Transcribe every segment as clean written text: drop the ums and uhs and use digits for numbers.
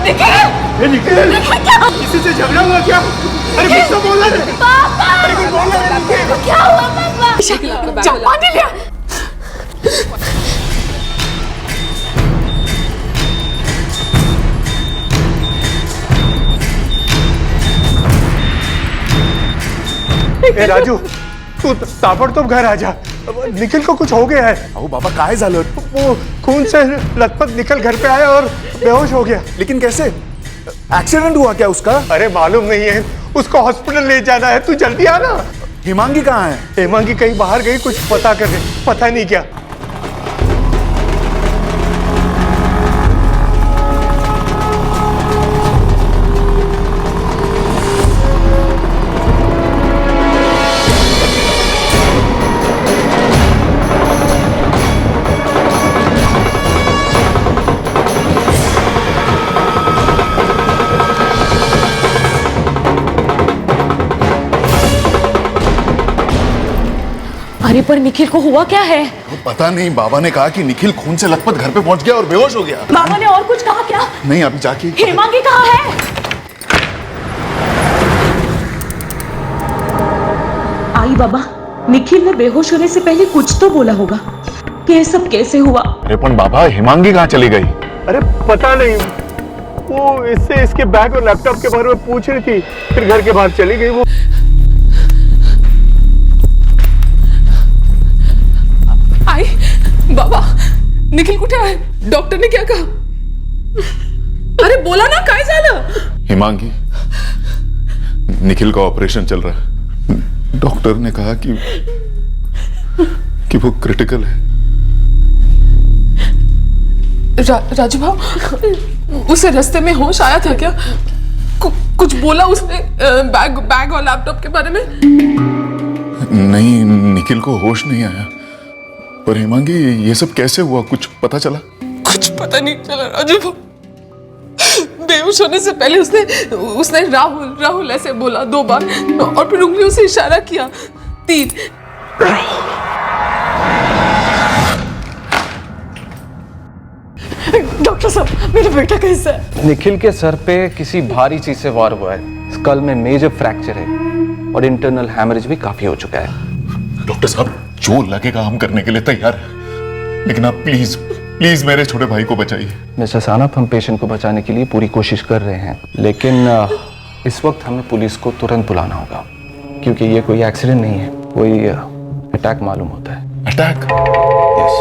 निखिल निखिल किसी से झगड़ा हुआ क्या? अरे कुछ तो बोला रे पापा। अरे कुछ बोला रे निखिल। क्या हुआ पापा? जाओ पानी लिया। ए राजू तू ताबड़तोब घर आ जा। निखिल को कुछ हो गया है। अहो बाबा काय झालं? वो खून से लथपथ निकल घर पे आया और बेहोश हो गया। लेकिन कैसे? एक्सीडेंट हुआ क्या उसका? अरे मालूम नहीं है, उसको हॉस्पिटल ले जाना है, तू जल्दी आना। हिमांगी कहाँ है? हिमांगी कहीं बाहर गई, कुछ पता कर रही, पता नहीं क्या। अरे पर निखिल को हुआ क्या है? पता नहीं, बाबा ने कहा कि निखिल खून से लथपथ घर पे पहुंच गया और बेहोश हो गया। बाबा ने और कुछ कहा क्या? नहीं, अभी जाके। हेमांगी कहाँ है? आई बाबा, निखिल ने बेहोश होने से पहले कुछ तो बोला होगा कि ये सब कैसे हुआ। अरे पण बाबा, हिमांगी कहाँ चली गई? अरे पता नहीं, वो इससे इसके बैग और लैपटॉप के बारे में पूछ रही थी, फिर घर के बाहर चली गई। वो आई बाबा, निखिल कुठे आहे? डॉक्टर ने क्या कहा? अरे बोला ना, काय झालं? हिमांगी, निखिल का ऑपरेशन चल रहा है। डॉक्टर ने कहा कि वो क्रिटिकल है। राजू भाव, उसे रास्ते में होश आया था क्या? कुछ बोला उसने बैग और लैपटॉप के बारे में? नहीं, निखिल को होश नहीं आया। पर हिमांगी, ये सब कैसे हुआ, कुछ पता चला? कुछ पता नहीं चला राजू भाव। बेहोश होने से पहले उसने राहुल ऐसे बोला 2 बार और फिर उंगलियों से इशारा किया 3। डॉक्टर साहब, मेरा बेटा कैसा है? निखिल के सर पे किसी भारी चीज से वार हुआ है। स्कल में मेजर फ्रैक्चर है और इंटरनल हैमरेज भी काफी हो चुका है। डॉक्टर साहब, जो लगेगा हम करने के लिए तैयार हैं, लेकिन आप प्लीज प्लीज मेरे छोटे भाई को बचाइए। मिस्टर सानप, हम पेशेंट को बचाने के लिए पूरी कोशिश कर रहे हैं, लेकिन इस वक्त हमें पुलिस को तुरंत बुलाना होगा, क्योंकि ये कोई एक्सीडेंट नहीं है, कोई अटैक मालूम होता है। अटैक? यस।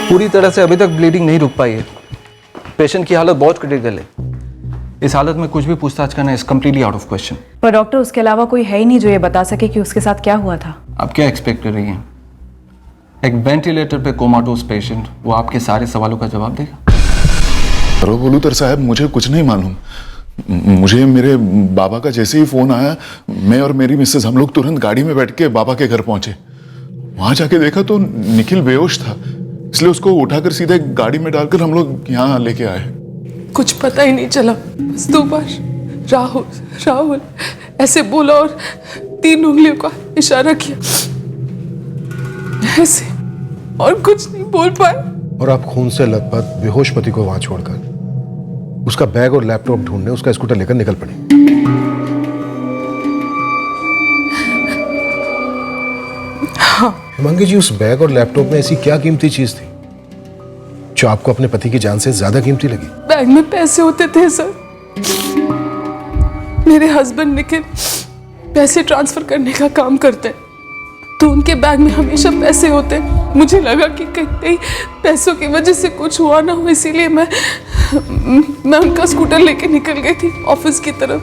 पूरी तरह से अभी तक ब्लीडिंग नहीं रुक पाई है। पेशेंट की हालत बहुत क्रिटिकल है। इस हालत में कुछ भी पूछताछ करना is completely out of question. पर डॉक्टर, उसके अलावा कोई है ही नहीं जो ये बता सके कि उसके साथ क्या हुआ था। आप क्या एक्सपेक्ट कर रही हैं? एक वेंटिलेटर पे कोमाटोस पेशेंट, वो आपके सारे सवालों का जवाब देगा? बोलूतर साहब, मुझे कुछ नहीं मालूम। मुझे मेरे बाबा का जैसे ही फोन आया, मैं और मेरी मिसेस हम लोग तुरंत गाड़ी में बैठ के बाबा के घर पहुंचे। वहां जाके देखा तो निखिल बेहोश था, इसलिए उसको उठाकर सीधे गाड़ी में डालकर हम लोग यहाँ लेके आए। कुछ पता ही नहीं चला, बस 2 बार राहुल ऐसे बोला और 3 उंगलियों का इशारा किया, ऐसे, और कुछ नहीं बोल पाए। और आप खून से लथपथ बेहोश पति को वहां छोड़कर उसका बैग और लैपटॉप ढूंढने उसका स्कूटर लेकर निकल पड़े। हिमांगी जी, उस बैग और लैपटॉप में ऐसी क्या कीमती चीज थी जो आपको अपने पति की जान से ज्यादा कीमती लगी? बैग में पैसे होते थे सर। मेरे हस्बैंड निखिल पैसे ट्रांसफर करने का काम करते हैं, तो उनके बैग में हमेशा पैसे होते हैं। मुझे लगा कि कहीं पैसों की वजह से कुछ हुआ ना हो, इसीलिए मैं उनका स्कूटर लेके निकल गई थी ऑफिस की तरफ,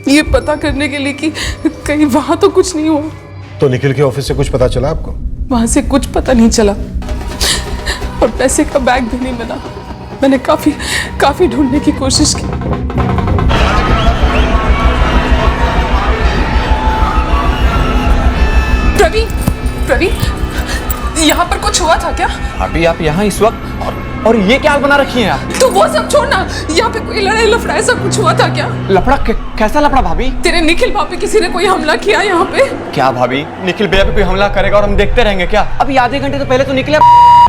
ये पता करने के लिए कि कहीं वहां तो कुछ नहीं हुआ। तो निखिल के ऑफिस से कुछ पता चला आपको? वहां से कुछ पता नहीं चला और पैसे का बैग भी नहीं मिला। मैंने काफी ढूंढने की कोशिश की। प्रवीण, यहाँ पर कुछ हुआ था क्या? अभी आप यहाँ इस वक्त और ये क्या हाल बना रखी है आप? तू वो सब छोड़ ना, यहाँ पे कोई लड़ाई लफड़ा ऐसा कुछ हुआ था क्या? लफड़ा कैसा लफड़ा भाभी? तेरे निखिल भाभी किसी ने कोई हमला किया यहाँ पे? क्या भाभी, निखिल भैया पे कोई हमला करेगा और हम देखते रहेंगे क्या? अभी आधे घंटे तो पहले तो निकले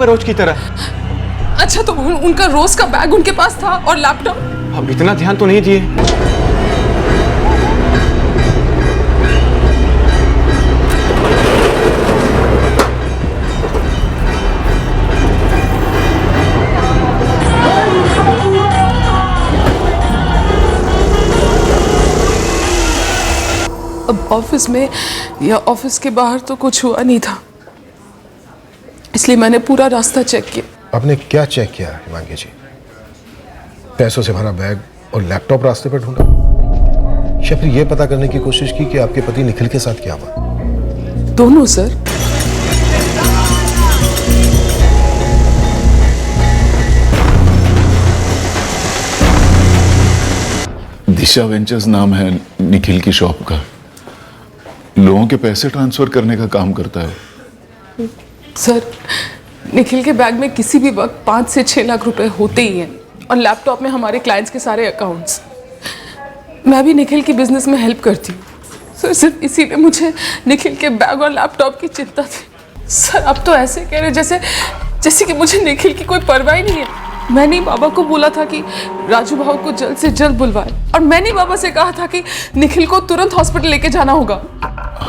रोज की तरह। अच्छा तो उनका रोज का बैग उनके पास था और लैपटॉप? अब इतना ध्यान तो नहीं दिए। अब ऑफिस में या ऑफिस के बाहर तो कुछ हुआ नहीं था, इसलिए मैंने पूरा रास्ता चेक किया। आपने क्या चेक किया हिमांगी जी? पैसों से भरा बैग और लैपटॉप रास्ते पर ढूंढा, या फिर यह पता करने की कोशिश की कि आपके पति निखिल के साथ क्या हुआ? दोनों सर। दिशा वेंचर्स नाम है निखिल की शॉप का। लोगों के पैसे ट्रांसफर करने का काम करता है। सर निखिल के बैग में किसी भी वक्त 5 से 6 लाख रुपए होते ही हैं और लैपटॉप में हमारे क्लाइंट्स के सारे अकाउंट्स। मैं भी निखिल की बिजनेस में हेल्प करती हूँ सर, सिर्फ इसीलिए मुझे निखिल के बैग और लैपटॉप की चिंता थी। सर अब तो ऐसे कह रहे जैसे कि मुझे निखिल की कोई परवाह ही नहीं है। मैंने बाबा को बोला था कि राजू भाव को जल्द से जल्द बुलवाए, और मैंने बाबा से कहा था कि निखिल को तुरंत हॉस्पिटल लेके जाना होगा।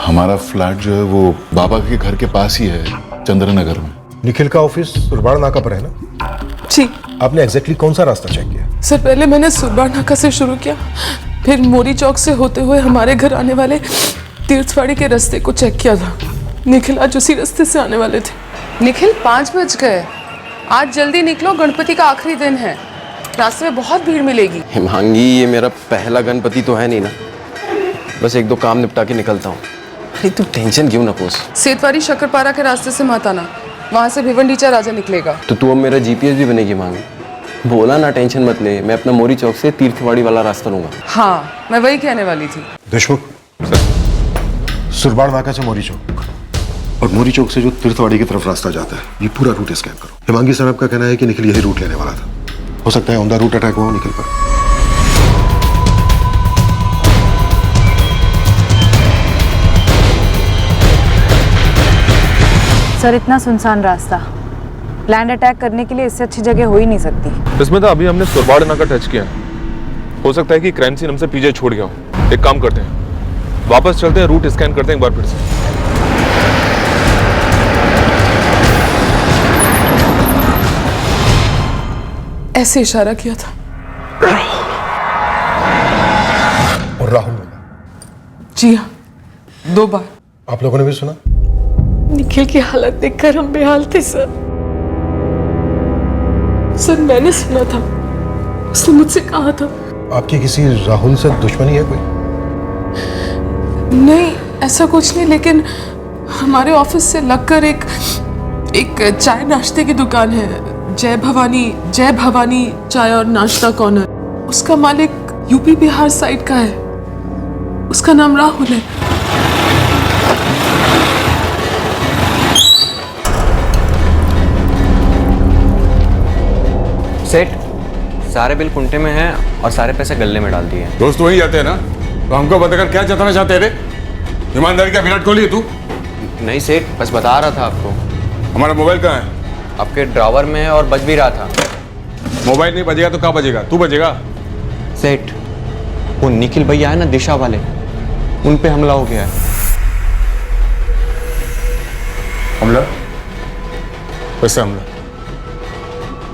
हमारा फ्लैट जो है वो बाबा के घर के पास ही है, चंद्रनगर में। निखिल का ऑफिस सुरबाड़ नाका पर है ना? जी। आपने एग्जैक्टली कौन सा रास्ता चेक किया? सर पहले मैंने सुरबाड़ नाका से शुरू किया, फिर मोरी चौक से होते हुए हमारे घर आने वाले तीर्थवाड़ी के रास्ते को चेक किया था। निखिल आज उसी रास्ते से आने वाले थे। निखिल 5 बज गए, आज जल्दी निकलो, गणपति का आखिरी दिन है, रास्ते में बहुत भीड़ मिलेगी। हिमांगी, ये मेरा पहला गणपति तो है नहीं ना, बस 1-2 काम निपटा के निकलता हूँ। अरे तू टेंशन क्यों ना पोस। सेतवारी शक्करपारा के रास्ते से मत आना, वहाँ से भिवंडीचा राजा निकलेगा। तो तू अब मेरा जीपीएस भी बनेगी मांगी। बोला ना टेंशन मत ले, मैं अपना मोरी चौक से तीर्थवाड़ी वाला रास्ता लूंगा। हाँ मैं वही कहने वाली थी। देशमुख सुरबाड़ नाका से मोरी चौक और मोरी चौक से जो तीर्थवाड़ी की तरफ रास्ता जाता है, ये पूरा रूट स्कैन करो। हिमांगी साहब का कहना है कि निखिल यही रूट लेने वाला था। हो सकता है ऑन द रूट अटैक हुआ निखिल पर। सर इतना सुनसान रास्ता, लैंड अटैक करने के लिए इससे अच्छी जगह हो ही नहीं सकती। इसमें तो अभी हमने सुरबाड़ नाका टच किया, हो सकता है कि क्राइम सीन हमसे पीछे छोड़ गया हो। एक काम करते हैं, वापस चलते हैं, रूट स्कैन करते हैं एक बार फिर से। ऐसे इशारा किया था। और राहुल ने? जी हाँ, 2 बार। आप लोगों ने भी सुना? निखिल की हालत देखकर हम बेहाल थे सर। सर मैंने सुना था, उसने मुझसे कहा था। आपकी किसी राहुल से दुश्मनी है कोई? नहीं ऐसा कुछ नहीं, लेकिन हमारे ऑफिस से लगकर एक चाय नाश्ते की दुकान है, जय भवानी चाय और नाश्ता कॉर्नर। उसका मालिक यूपी बिहार साइड का है, उसका नाम राहुल है। सेठ, सारे बिल कुंटे में हैं और सारे पैसे गल्ले में डाल दिए। दोस्त वही जाते हैं ना, तो हमको बताकर क्या जताना चाहते रे? ईमानदारी का विराट कोहली है तू? नहीं सेठ, बस बता रहा था आपको। हमारा मोबाइल कहाँ है? आपके ड्रॉवर में है और बज भी रहा था। मोबाइल नहीं बजेगा तो कहाँ बजेगा? तू बजेगा। सेठ, वो निखिल भैया है ना दिशा वाले, उन पे हमला हो गया है। हमला? कैसे हमला?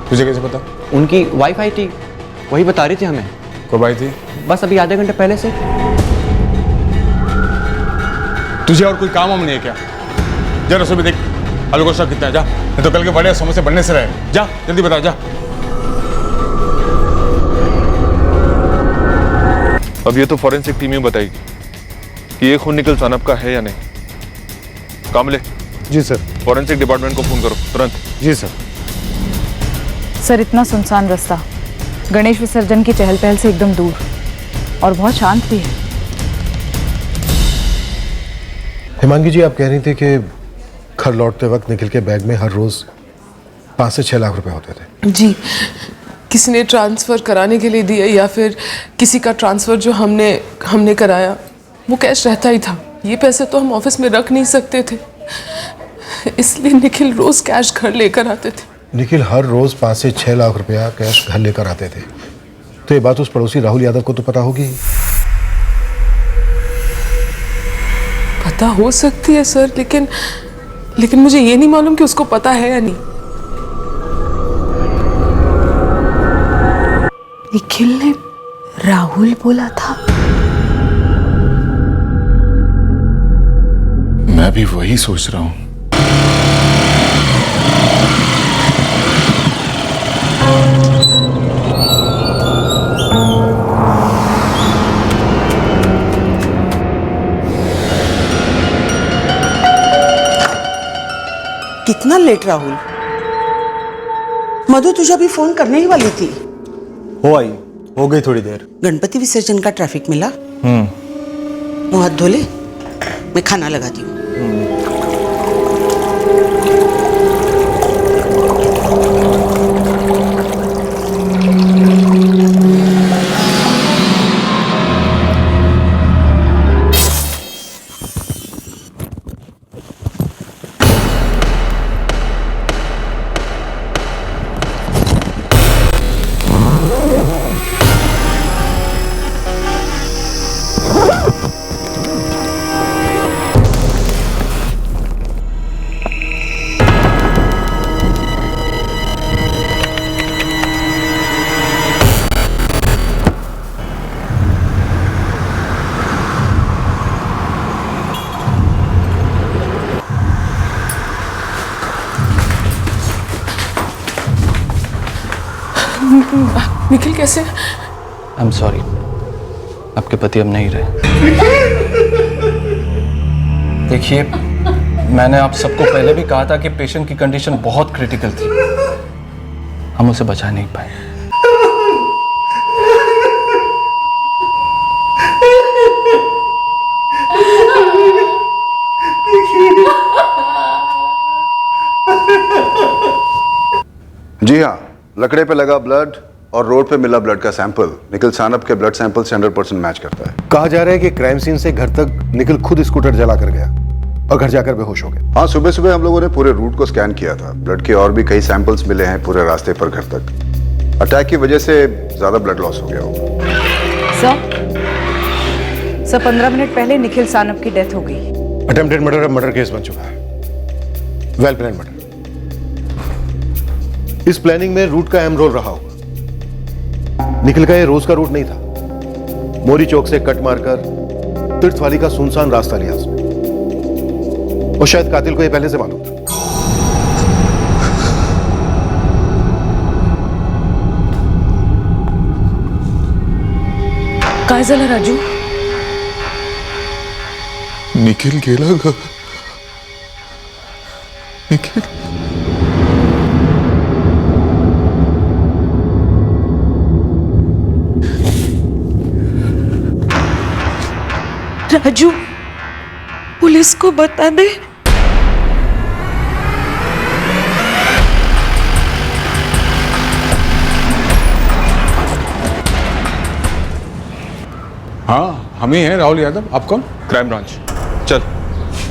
तुझे कैसे पता? उनकी वाइफ आई थी, वही बता रही थी हमें। कब आई थी? बस अभी आधे घंटे पहले से। तुझे और कोई काम नहीं है क्या? जा रसोई में देख आलू गोश्त कितना है, जा, नहीं तो कल के बड़े समोसे बनने से रहे। जा जल्दी बता, जा। अब ये तो फॉरेंसिक टीम ही बताएगी कि ये खून निखिल सानप का है या नहीं। कामले। जी सर। फॉरेंसिक डिपार्टमेंट को फोन करो तुरंत। जी सर। सर इतना सुनसान रास्ता, गणेश विसर्जन की चहल पहल से एकदम दूर, और बहुत शांत भी है। हिमांगी जी, आप कह रही थी कि घर लौटते वक्त निखिल के बैग में हर रोज 5 से 6 लाख रुपए होते थे। जी, किसी ने ट्रांसफ़र कराने के लिए दिया या फिर किसी का ट्रांसफ़र जो हमने कराया वो कैश रहता ही था। ये पैसे तो हम ऑफिस में रख नहीं सकते थे, इसलिए निखिल रोज़ कैश घर लेकर आते थे। निखिल हर रोज 5 से 6 लाख रुपया कैश घर लेकर आते थे, तो ये बात उस पड़ोसी राहुल यादव को तो पता होगी। पता हो सकती है सर, लेकिन मुझे ये नहीं मालूम कि उसको पता है या नहीं। निखिल ने राहुल बोला था। मैं भी वही सोच रहा हूं। कितना लेट राहुल? मधु तुझे अभी फोन करने ही वाली थी। हो गई थोड़ी देर। गणपति विसर्जन का ट्रैफिक मिला? मुंह हाथ धो ले, मैं खाना लगाती हूँ। निखिल कैसे? आई एम सॉरी, आपके पति अब नहीं रहे। देखिए, मैंने आप सबको पहले भी कहा था कि पेशेंट की कंडीशन बहुत क्रिटिकल थी, हम उसे बचा नहीं पाए। जी हाँ, लकड़े पे लगा ब्लड और रोड पे मिला ब्लड का सैंपल निखिल सानप के ब्लड सैंपल से 100% मैच करता है। कहा जा रहा है कि क्राइम सीन से घर तक निखिल खुद स्कूटर जला कर गया और घर जाकर बेहोश हो गया। हाँ, सुबह सुबह हम लोगों ने पूरे रूट को स्कैन किया था। ब्लड के और भी कई सैंपल्स मिले हैं पूरे रास्ते पर घर तक। अटैक की वजह से ज्यादा ब्लड लॉस हो गया होगा। सर 15 मिनट पहले निखिल सानप की डेथ हो गई। अटेम्प्टेड मर्डर अब मर्डर केस बन चुका है। Well plan murder. इस प्लानिंग में रूट का अहम रोल रहा होगा। निखिल का ये रोज का रूट नहीं था। मोरी चौक से कट मारकर तीर्थवाली का सुनसान रास्ता लिया उसने, और शायद कातिल को ये पहले से मालूम था। काय झालं राजू? निखिल गेला ग. निखिल राजू, पुलिस को बता दे। हाँ, हम ही हैं राहुल यादव। आप कौन? Crime branch. चल,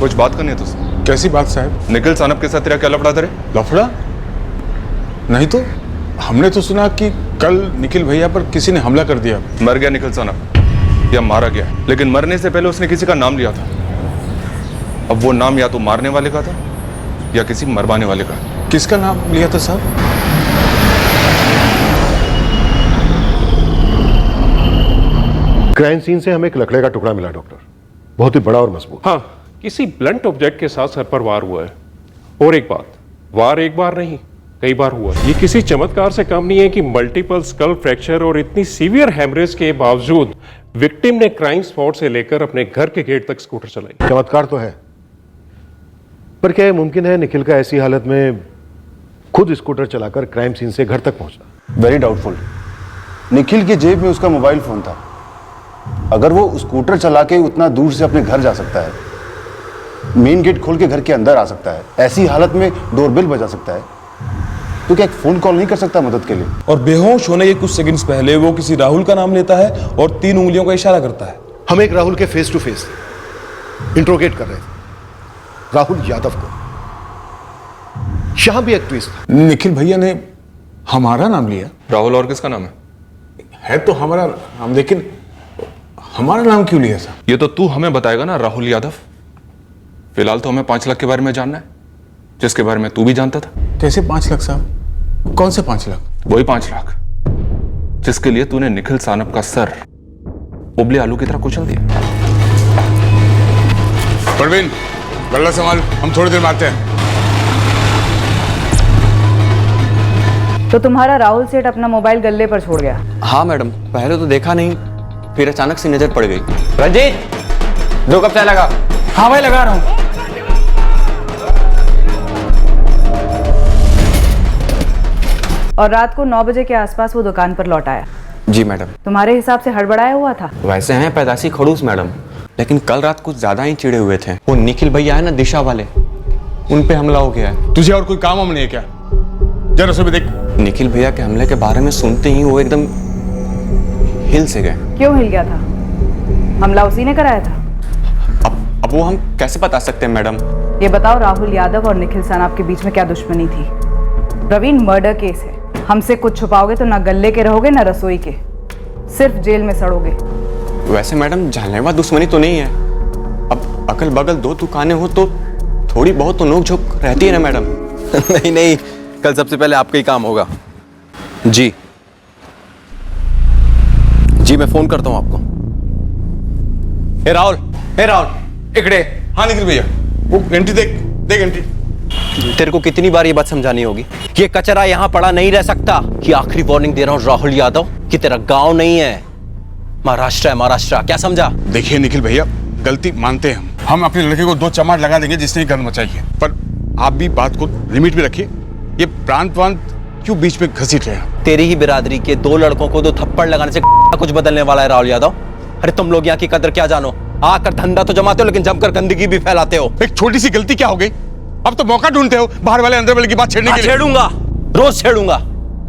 कुछ बात करनी है तुझसे। कैसी बात साहब? निखिल सानप के साथ तेरा क्या लफड़ा था रे? लफड़ा? नहीं तो हमने तो सुना कि कल निखिल भैया पर किसी ने हमला कर दिया। मर गया निखिल सानप या मारा गया, लेकिन मरने से पहले उसने किसी का नाम लिया था। अब वो नाम या तो मारने वाले का था या किसी मरवाने वाले का। किसका नाम लिया था साहब? क्राइम सीन से हमें एक लकड़े का टुकड़ा मिला डॉक्टर, बहुत ही बड़ा और मजबूत। हाँ, किसी ब्लंट ऑब्जेक्ट के साथ सर पर वार हुआ है। और एक बात, वार एक बार नहीं कई बार हुआ। ये किसी चमत्कार से कम नहीं है कि मल्टीपल स्कल फ्रैक्चर और इतनी सीवियर हेमरेज के बावजूद विक्टिम ने क्राइम स्पॉट से लेकर अपने घर के गेट तक स्कूटर चलाई। चमत्कार तो है, पर क्या यह मुमकिन है निखिल का ऐसी हालत में खुद स्कूटर चलाकर क्राइम सीन से घर तक पहुंचना? Very doubtful. निखिल की जेब में उसका मोबाइल फोन था। अगर वो स्कूटर चला के उतना दूर से अपने घर जा सकता है, मेन गेट खोल के घर के अंदर आ सकता है, ऐसी हालत में डोरबेल बजा सकता है, तू क्या एक फोन कॉल नहीं कर सकता मदद के लिए? और बेहोश होने के कुछ सेकंड्स पहले वो किसी राहुल का नाम लेता है और 3 उंगलियों का इशारा करता है। हम एक राहुल के फेस टू फेस इंट्रोगेट कर रहे थे, राहुल यादव को। यहां भी एक ट्विस्ट था। निखिल भैया ने हमारा नाम लिया। राहुल और किसका नाम है तो हमारा नाम, लेकिन हमारा नाम क्यों लिया साहब? ये तो तू हमें बताएगा ना राहुल यादव। फिलहाल तो हमें 5 लाख के बारे में जानना है, जिसके बारे में तू भी जानता था। कैसे 5 लाख साहब? कौन से 5 लाख? वही 5 लाख जिसके लिए तूने निखिल सानप का सर उबले आलू की तरह कुचल दिया। परवीन, गल्ला संभाल, हम थोड़ी देर में आते हैं। तो तुम्हारा राहुल सेठ अपना मोबाइल गल्ले पर छोड़ गया? हाँ मैडम, पहले तो देखा नहीं, फिर अचानक से नजर पड़ गई। रंजीत, 2 कप चाय लगा। हाँ भाई, लगा रहा हूँ। और रात को 9 बजे के आसपास वो दुकान पर लौट आया? जी मैडम। तुम्हारे हिसाब से हड़बड़ाया हुआ था? वैसे हैं पैदाशी खड़ूस मैडम, लेकिन कल रात कुछ ज्यादा ही चिड़े हुए थे। वो निखिल भैया है ना, दिशा वाले, उन पे हमला हो गया है। तुझे और कोई काम हम नहीं है क्या? जरा सुबह देख। निखिल भैया के हमले के बारे में सुनते ही वो एकदम हिल से गए। क्यों हिल गया था? हमला उसी ने कराया था? अब वो हम कैसे बता सकते हैं मैडम? ये बताओ, राहुल यादव और निखिल सानप के बीच में क्या दुश्मनी थी? प्रवीण, मर्डर केस है, हमसे कुछ छुपाओगे तो ना गले के रहोगे ना रसोई के, सिर्फ जेल में सड़ोगे। वैसे मैडम, जानलेवा दुश्मनी तो नहीं है। अब अगल बगल 2 दुकानें हो तो थोड़ी बहुत तो नोक झोंक रहती है ना मैडम। नहीं नहीं, कल सबसे पहले आपका ही काम होगा। जी जी, मैं फोन करता हूं आपको। हे राहुल, इकड़े। हाँ निखिल भैया, वो एंट्री देख एंट्री। तेरे को कितनी बार ये बात समझानी होगी कि ये कचरा यहाँ पड़ा नहीं रह सकता। कि आखिरी वार्निंग दे रहा हूँ राहुल यादव, कि तेरा गांव नहीं है, महाराष्ट्र है, महाराष्ट्र। क्या समझा? देखिए निखिल भैया, गलती मानते हैं हम अपने लड़के को 2 चमाट लगा देंगे जिसने गर्म मचाई है, पर आप भी बात को लिमिट में रखिए। ये प्रांत क्यों बीच में घसीट रहे हैं? तेरी ही बिरादरी के 2 लड़कों को 2 थप्पड़ लगाने से कुछ बदलने वाला है राहुल यादव? अरे तुम लोग यहाँ की कदर क्या जानो? आकर धंधा तो जमाते हो, लेकिन जमकर गंदगी भी फैलाते हो। एक छोटी सी गलती क्या हो गई? अब तो मौका ढूंढते हो बाहर वाले अंदर वाले की बात छेड़ने के लिए। छेड़ूंगा, रोज छेड़ूंगा।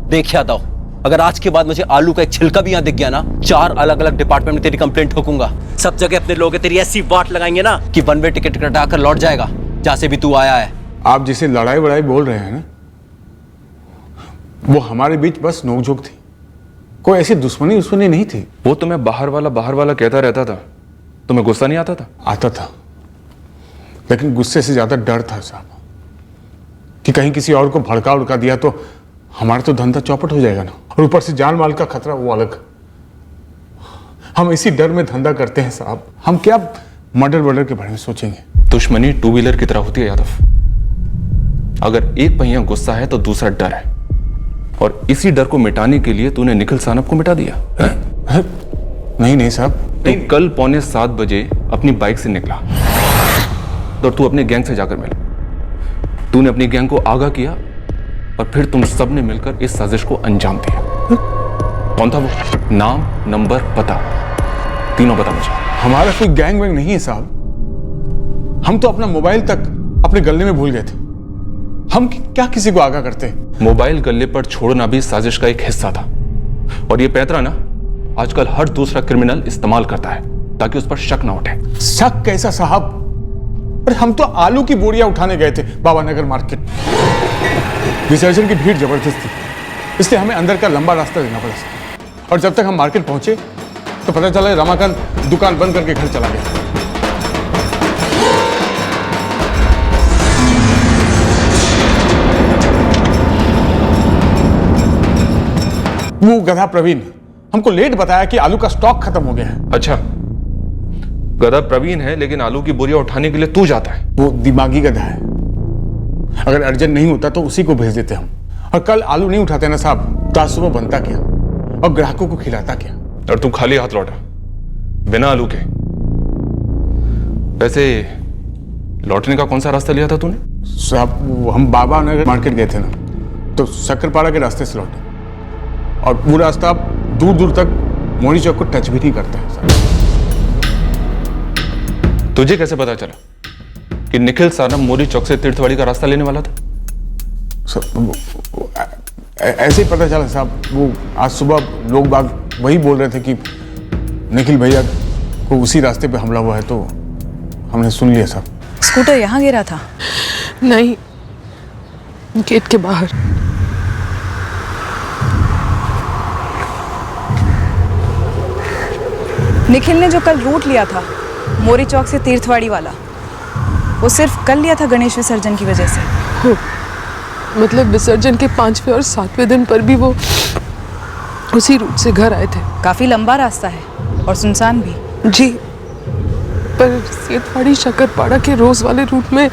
देख यादव, अगर आज के बाद मुझे आलू का एक छिलका भी यहाँ दिख गया ना, 4 अलग अलग डिपार्टमेंट में तेरी कंप्लेंट ठोकूंगा। सब जगह अपने लोग तेरी ऐसी वाट लगाएंगे ना कि 1 वे टिकट कटाकर लौट जाएगा जहां से भी तू आया है। आप जिसे लड़ाई वड़ाई बोल रहे हैं ना, वो हमारे बीच बस नोकझोंक थी, कोई ऐसी दुश्मनी नहीं थी। वो तुम्हें बाहर वाला कहता रहता था, तुम्हें गुस्सा नहीं आता था? आता था, लेकिन गुस्से से ज्यादा डर था साहब, कि कहीं किसी और को भड़का उड़का दिया तो हमारा तो धंधा चौपट हो जाएगा ना, और ऊपर से जान माल का खतरा वो अलग। हम इसी डर में धंधा करते हैं साहब। हम क्या मर्डर के बारे में सोचेंगे? दुश्मनी 2 व्हीलर की तरह होती है यादव। अगर एक पहिया गुस्सा है तो दूसरा डर है, और इसी डर को मिटाने के लिए तूने निखिल सानप को मिटा दिया है? नहीं साहब, तो कल 6:45 बजे अपनी बाइक से निकला तो तू अपने गैंग से जाकर मिला। तूने अपनी गैंग को आगाह किया और फिर तुम सब ने मिलकर इस साजिश को अंजाम दिया। कौन था वो? नाम, नंबर, पता, तीनों बता मुझे। हमारा कोई गैंग वैंग नहीं है साहब। हम तो अपना मोबाइल तक अपने गले में भूल गए थे। हम क्या किसी को आगाह करते? मोबाइल गले पर छोड़ना भी साजिश का एक हिस्सा था, और ये पैंतरा ना आजकल हर दूसरा क्रिमिनल इस्तेमाल करता है ताकि उस पर शक ना उठे। शक कैसा साहब? अरे हम तो आलू की बोरियां उठाने गए थे बाबा नगर मार्केट। विसर्जन की भीड़ जबरदस्त थी, इसलिए हमें अंदर का लंबा रास्ता लेना पड़ा। और जब तक हम मार्केट पहुंचे तो पता चला रमाकांत दुकान बंद करके घर चला गया। वो गधा प्रवीण हमको लेट बताया कि आलू का स्टॉक खत्म हो गया है। अच्छा, गधा प्रवीण है, लेकिन आलू की बोरियां उठाने के लिए तू जाता है? वो दिमागी गधा है। अगर अर्जेंट नहीं होता तो उसी को भेज देते हम। और कल आलू नहीं उठाते ना साहब, तो आज सुबह बनता क्या और ग्राहकों को खिलाता क्या? और तू खाली हाथ लौटा बिना आलू के। वैसे लौटने का कौन सा रास्ता लिया था तूने? साहब, हम बाबा नगर मार्केट गए थे ना, तो शक्करपाड़ा के रास्ते से लौटे, और वो रास्ता दूर दूर तक मोनी चौक को टच भी नहीं करता है साहब। तुझे कैसे पता चला कि निखिल सानप मोरी चौक से तीर्थवाड़ी का रास्ता लेने वाला था? ऐसे ही पता चला साहब, वो आज सुबह लोग बाग वही बोल रहे थे कि निखिल भैया को उसी रास्ते पे हमला हुआ है, तो हमने सुन लिया साहब। स्कूटर यहाँ गिरा था? नहीं, गेट के बाहर। निखिल ने जो कल रूट लिया था मोरी चौक से तीर्थवाड़ी वाला, वो सिर्फ कल लिया था गणेश विसर्जन की वजह से? हो, मतलब विसर्जन के 5वें और 7वें दिन पर भी वो उसी रूट से घर आए थे। काफी लंबा रास्ता है और सुनसान भी। जी, पर सेठवाड़ी शक्करपाड़ा के रोज वाले रूट में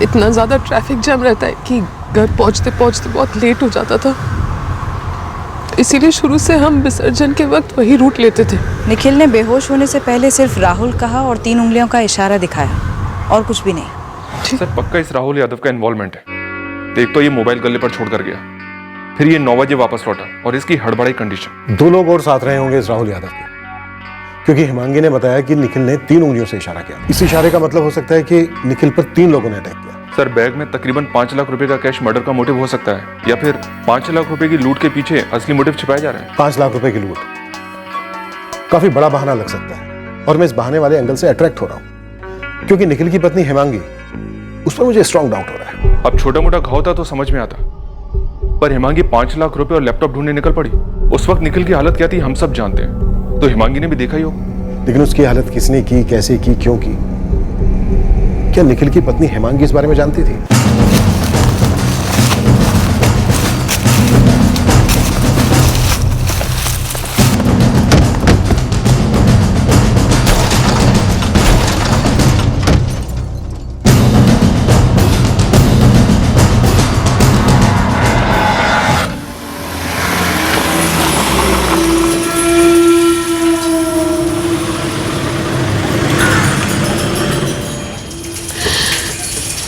इतना ज़्यादा ट्रैफिक जाम रहता है कि घर पहुंचते पहुंचते बहुत लेट हो जाता था। इसीलिए शुरू से हम विसर्जन के वक्त वही रूट लेते थे। निखिल ने बेहोश होने से पहले सिर्फ राहुल कहा और 3 उंगलियों का इशारा दिखाया, और कुछ भी नहीं। सर पक्का इस राहुल यादव का इन्वॉल्वमेंट है। एक तो ये मोबाइल गले पर छोड़ कर गया, फिर ये 9 बजे वापस लौटा, और इसकी हड़बड़ाई कंडीशन। 2 लोग और साथ रहे होंगे इस राहुल यादव के, क्योंकि हिमांगी ने बताया कि निखिल ने 3 उंगलियों से इशारा किया। इस इशारे का मतलब हो सकता है कि निखिल पर 3 लोगों ने अटैक किया। सर बैग में तकरीबन 5 लाख रुपए का कैश मर्डर का मोटिव हो सकता है, या फिर 5 लाख रुपए की लूट के पीछे असली मोटिव छिपाया जा रहा है। 5 लाख रुपए की लूट काफी बड़ा बहाना लग सकता है, और मैं इस बहाने वाले एंगल से अट्रैक्ट हो रहा हूं, क्योंकि निखिल की पत्नी हिमांगी, उस पर मुझे स्ट्रॉन्ग डाउट हो रहा है। अब छोटा मोटा घाव था तो समझ में आता, पर हिमांगी 5 लाख रुपए और लैपटॉप ढूंढने निकल पड़ी। उस वक्त निखिल की हालत क्या थी हम सब जानते हैं, तो हिमांगी ने भी देखा ही हो। लेकिन उसकी हालत किसने की, कैसे की, क्यों की? क्या निखिल की पत्नी हिमांगी इस बारे में जानती थी?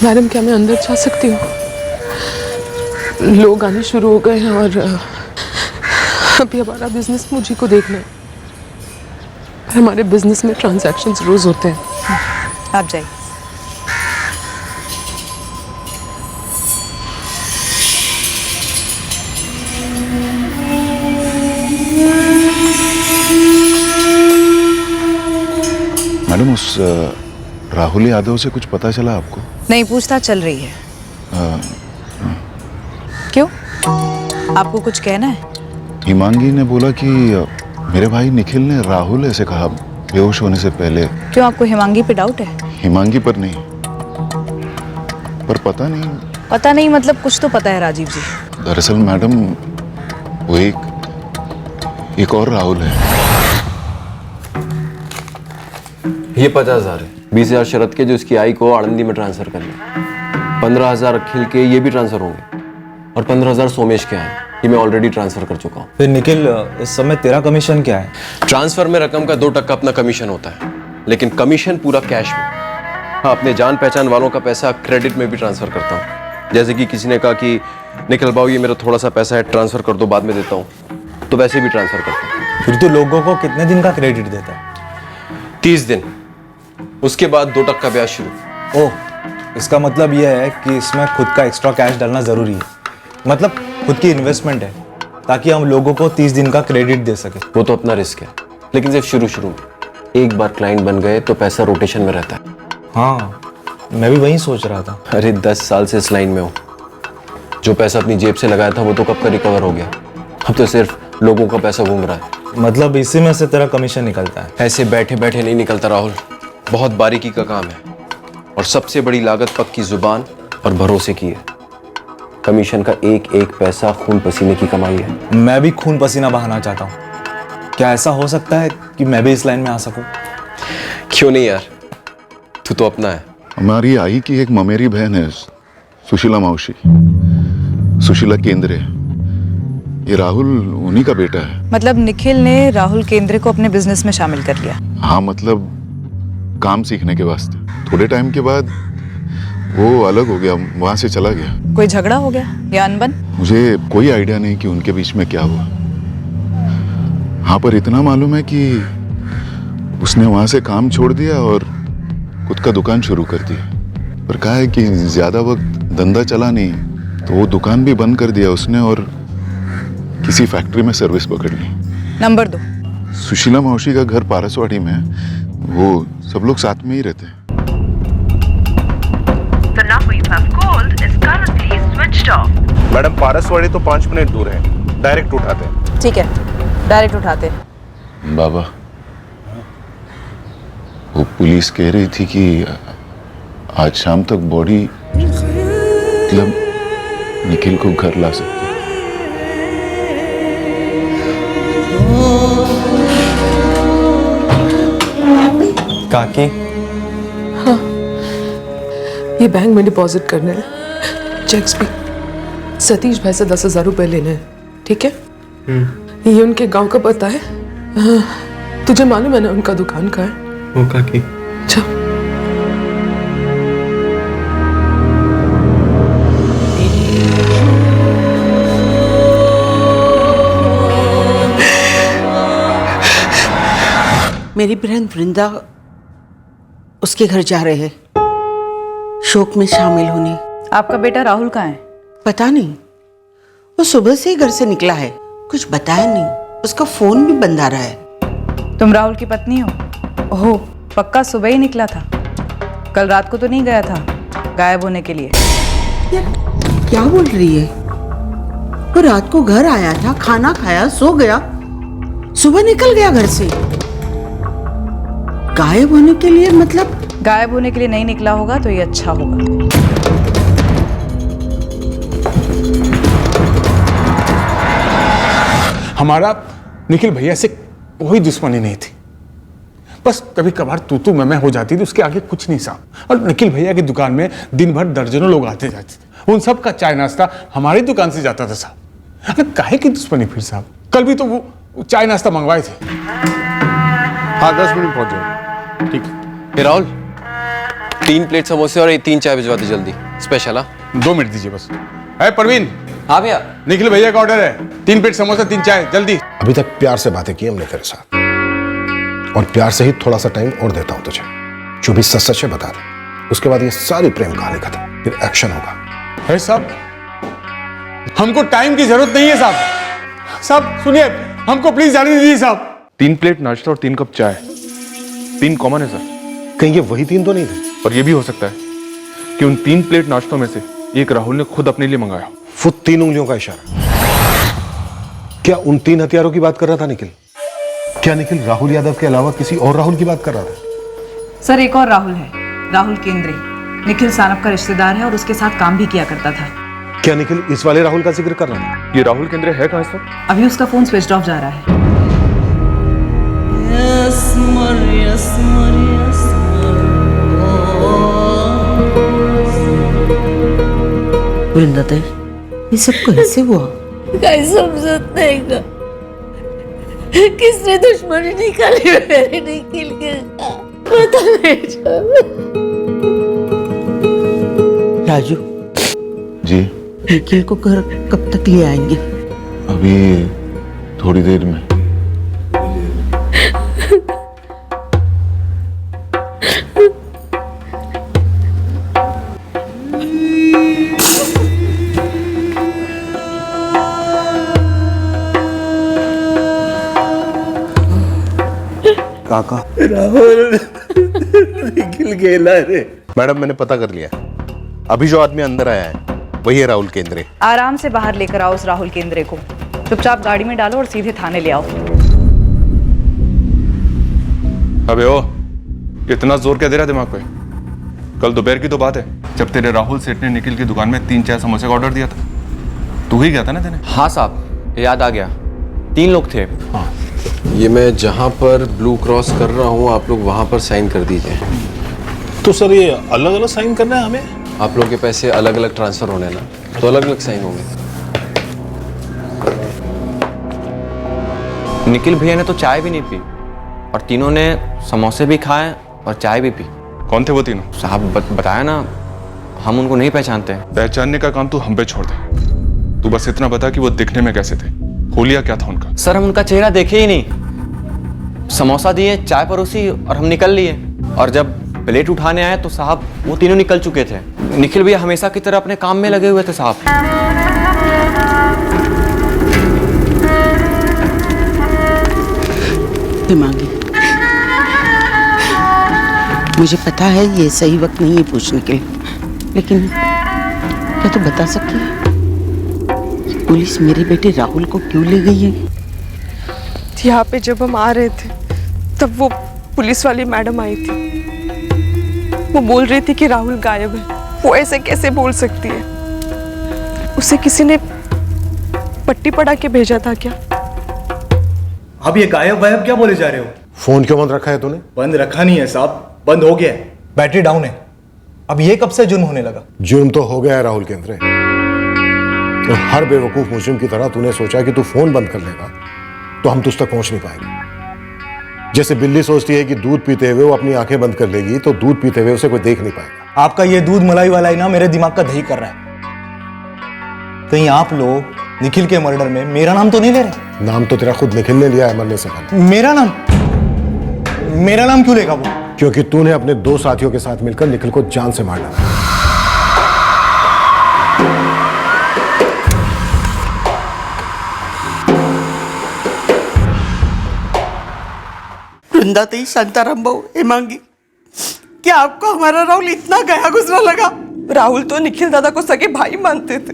मैडम, क्या मैं अंदर जा सकती हूँ? लोग आने शुरू हो गए हैं और अभी हमारा बिजनेस मुझी को देखना है। हमारे बिजनेस में ट्रांजैक्शंस रोज होते हैं। आप जाइए। मैडम, उस राहुल यादव से कुछ पता चला आपको? नहीं, पूछताछ चल रही है। क्यों, आपको कुछ कहना है? हिमांगी ने बोला कि मेरे भाई निखिल ने राहुल ऐसे कहा बेहोश होने से पहले। क्यों, आपको हिमांगी पे डाउट है? हिमांगी पर नहीं, पर पता नहीं। पता नहीं मतलब कुछ तो पता है राजीव जी। दरअसल मैडम, वो एक और राहुल है। ये 50,000 है, 20,000 शरद के जो इसकी आई को आनंदी में ट्रांसफर करना, 15,000 अखिल के ये भी ट्रांसफर होंगे, और 15,000 सोमेश के हैं, ये मैं ऑलरेडी ट्रांसफर कर चुका हूँ। फिर निखिल, इस समय तेरा कमीशन क्या है? ट्रांसफर में रकम का 2% अपना कमीशन होता है, लेकिन कमीशन पूरा कैश में। हाँ, अपने जान पहचान वालों का पैसा क्रेडिट में भी ट्रांसफर करता हूँ। जैसे कि किसी ने कहा कि निखिल भाऊ ये मेरा थोड़ा सा पैसा है, ट्रांसफर कर दो, बाद में देता हूँ, तो वैसे भी ट्रांसफर करता हूँ। फिर तो लोगों को कितने दिन का क्रेडिट देता है? 30 दिन, उसके बाद 2% ब्याज शुरू। ओह, इसका मतलब यह है कि इसमें खुद का एक्स्ट्रा कैश डालना जरूरी है, मतलब खुद की इन्वेस्टमेंट है, ताकि हम लोगों को 30 दिन का क्रेडिट दे सके। वो तो अपना रिस्क है, लेकिन सिर्फ शुरू में। एक बार क्लाइंट बन गए तो पैसा रोटेशन में रहता है। हाँ, मैं भी वही सोच रहा था। अरे 10 साल से इस लाइन में हूँ, जो पैसा अपनी जेब से लगाया था वो तो कब का रिकवर हो गया, अब तो सिर्फ लोगों का पैसा घूम रहा है। मतलब इसी में से तेरा कमीशन निकलता है? ऐसे बैठे बैठे नहीं निकलता राहुल, बहुत बारीकी का काम है, और सबसे बड़ी लागत पक्की जुबान और भरोसे की है। कमीशन का एक एक पैसा खून पसीने की कमाई है। मैं भी खून पसीना बहाना चाहता हूँ, क्या ऐसा हो सकता है कि मैं भी इस लाइन में आ सकूं? क्यों नहीं यार, तू तो अपना है। हमारी आई की एक ममेरी बहन है, सुशीला मौसी, सुशीला केंद्रे। ये राहुल उन्हीं का बेटा है। मतलब निखिल ने राहुल केंद्रे को अपने बिजनेस में शामिल कर लिया? हाँ, मतलब काम सीखने के वास्ते। थोड़े टाइम के बाद वो अलग हो गया, वहां से चला गया। कोई झगड़ा हो गया या अनबन? मुझे कोई आइडिया नहीं कि उनके बीच में क्या हुआ। हाँ, पर इतना मालूम है कि उसने वहां से काम छोड़ दिया और खुद का दुकान शुरू कर दिया। पर कहा है कि ज्यादा वक्त धंधा चला नहीं तो वो दुकान भी बंद कर दिया उसने और किसी फैक्ट्री में सर्विस पकड़ ली। नंबर 2। सुशीला मौसी का घर पारसवाड़ी में है, वो सब लोग साथ में ही रहते हैं। The number you have called is currently switched off. Madam Paraswadi तो 5 मिनट दूर है, डायरेक्ट उठाते हैं। ठीक है, डायरेक्ट उठाते हैं। बाबा, वो पुलिस कह रही थी कि आज शाम तक बॉडी मतलब निखिल को घर ला सकते। काकी, हाँ, ये बैंक में डिपॉजिट करने हैं, चेक्स भी। सतीश भाई से 10,000 रुपए लेने हैं, ठीक है? ये उनके गांव का पता है। तुझे मालूम है ना उनका दुकान कहाँ है? वो काकी। अच्छा। मेरी बहन वृंदा उसके घर जा रहे हैं शोक में शामिल होने। आपका बेटा राहुल कहाँ है? पता नहीं, वो सुबह से ही घर से निकला है, कुछ बताया नहीं। उसका फोन भी बंद आ रहा है। तुम राहुल की पत्नी हो? ओह, पक्का सुबह ही निकला था। कल रात को तो नहीं गया था गायब होने के लिए? क्या बोल रही है? वो रात को घर आया था, खाना खाया, सो गया, सुबह निकल गया घर से। गायब होने के लिए मतलब? गायब होने के लिए नहीं निकला होगा तो ये अच्छा होगा। हमारा निखिल भैया से कोई दुश्मनी नहीं थी, बस कभी कभार तू मैं हो जाती थी, उसके आगे कुछ नहीं साहब। और निखिल भैया की दुकान में दिन भर दर्जनों लोग आते जाते थे, उन सब का चाय नाश्ता हमारी दुकान से जाता था साहब। अरे काहे की दुश्मनी फिर साहब? कल भी तो वो चाय नाश्ता मंगवाए थे। हाँ 10 मिनट पहुंच जाओ। ठीक है राहुल, 3 प्लेट समोसे और 3 चाय भिजवा दी जल्दी, स्पेशल। 2 मिनट दीजिए बस। है परवीन? हाँ भैया। निखिल भैया का ऑर्डर है, 3 प्लेट समोसा 3 चाय जल्दी। अभी तक प्यार से बातें की हमने तेरे साथ, और प्यार से ही थोड़ा सा टाइम और देता हूं तुझे। जो भी सच सच है बता दे, उसके बाद ये सारी प्रेम कहानी खत्म, फिर एक्शन होगा। है साहब, हमको टाइम की जरूरत नहीं है साहब। साहब सुनिए, हमको प्लीज जाने दीजिए साहब। 3 प्लेट नाश्ता और 3 कप चाय, 3 कॉमन है सर। कहीं ये वही 3 तो नहीं थे? और ये भी हो सकता है कि उन 3 प्लेट नाश्तों में से एक राहुल ने खुद अपने लिए मंगाया। वो 3 उंगलियों का इशारा। क्या उन 3 हथियारों की बात कर रहा था निखिल? क्या निखिल राहुल यादव के अलावा किसी और राहुल की बात कर रहा था? सर, एक और राहुल है, राहुल केंद्रे। निखिल सानप का रिश्तेदार है और उसके साथ काम भी किया करता था। क्या निखिल इस वाले राहुल का जिक्र कर रहा था? ये राहुल केंद्रे है कहां इस वक्त? अभी उसका फोन स्विच ऑफ जा रहा है। वृंदा, ये सब कैसे हुआ? समझते किसने दुश्मनी निकाली मेरे निखिल के? पता नहीं। राजू जी, निखिल को घर कब तक ले आएंगे? अभी थोड़ी देर में। काका, राहुल निखिल गेला रे। मैडम, मैंने पता कर लिया, अभी जो आदमी अंदर आया है वही है राहुल केंद्रे। आराम से बाहर लेकर आओ उस राहुल केंद्रे को, चुपचाप गाड़ी में डालो और सीधे थाने ले आओ। अबे ओ, इतना जोर क्या दे रहा दिमाग पे? कल दोपहर की तो बात है जब तेरे राहुल सेठ ने निखिल की दुकान में 3 चाय समोसे का ऑर्डर दिया था। तू ही गया था ना तेने? हाँ साहब, याद आ गया। 3 लोग थे। हाँ। ये मैं जहाँ पर ब्लू क्रॉस कर रहा हूँ, आप लोग वहाँ पर साइन कर दीजिए। तो सर ये अलग अलग साइन करना है हमें? आप लोगों के पैसे अलग अलग ट्रांसफर होने ना, तो अलग अलग साइन होंगे। निखिल भैया ने तो चाय भी नहीं पी और तीनों ने समोसे भी खाए और चाय भी पी। कौन थे वो तीनों? साहब बताया ना, हम उनको नहीं पहचानते। पहचानने का काम तू हम पे छोड़ दे, तू बस इतना बता कि वो दिखने में कैसे थे, होलिया क्या था उनका? सर, हम उनका चेहरा देखे ही नहीं। समोसा दिए, चाय परोसी और हम निकल लिए। और जब प्लेट उठाने आया तो साहब वो तीनों निकल चुके थे। निखिल भैया हमेशा की तरह अपने काम में लगे हुए थे साहब। हिमांगी, मुझे पता है ये सही वक्त नहीं है पूछने के लिए, लेकिन क्या तू बता सकती है पुलिस मेरे बेटे राहुल को क्यों ले गई है? यहाँ पे जब हम आ रहे थे तब वो पुलिस वाली मैडम आई थी। वो बोल रही थी कि राहुल गायब है। वो ऐसे कैसे बोल सकती है? उसे किसी ने पट्टी पड़ा के भेजा था क्या? आप ये गायब वायब क्या बोले जा रहे हो? फोन क्यों बंद रखा है तूने? बंद रखा नहीं है साहब, बंद हो गया है, बैटरी डाउन है। अब ये कब से जुर्म होने लगा? जुर्म तो हो गया है राहुल केंद्रे। तो हर बेवकूफ मुजरिम की तरह तूने सोचा कि तू फोन बंद कर लेगा तो हम तुझ तक पहुंच नहीं पाएंगे। जैसे बिल्ली सोचती है कि दूध पीते हुए वो अपनी आंखें बंद कर लेगी तो दूध पीते हुए उसे कोई देख नहीं पाएगा। आपका ये दूध मलाई वाला ही ना मेरे दिमाग का दही कर रहा है। कहीं आप लोग निखिल के मर्डर में मेरा नाम तो नहीं ले रहे? नाम तो तेरा खुद निखिल ने लिया है मरने से पहले। मेरा नाम क्यों लेगा वो? क्योंकि तूने अपने 2 साथियों के साथ मिलकर निखिल को जान से मार डाला। वृंदाती, शांताराम बहू, हिमांगी, क्या आपको हमारा राहुल इतना गया गुजरा लगा? राहुल तो निखिल दादा को सगे भाई मानते थे।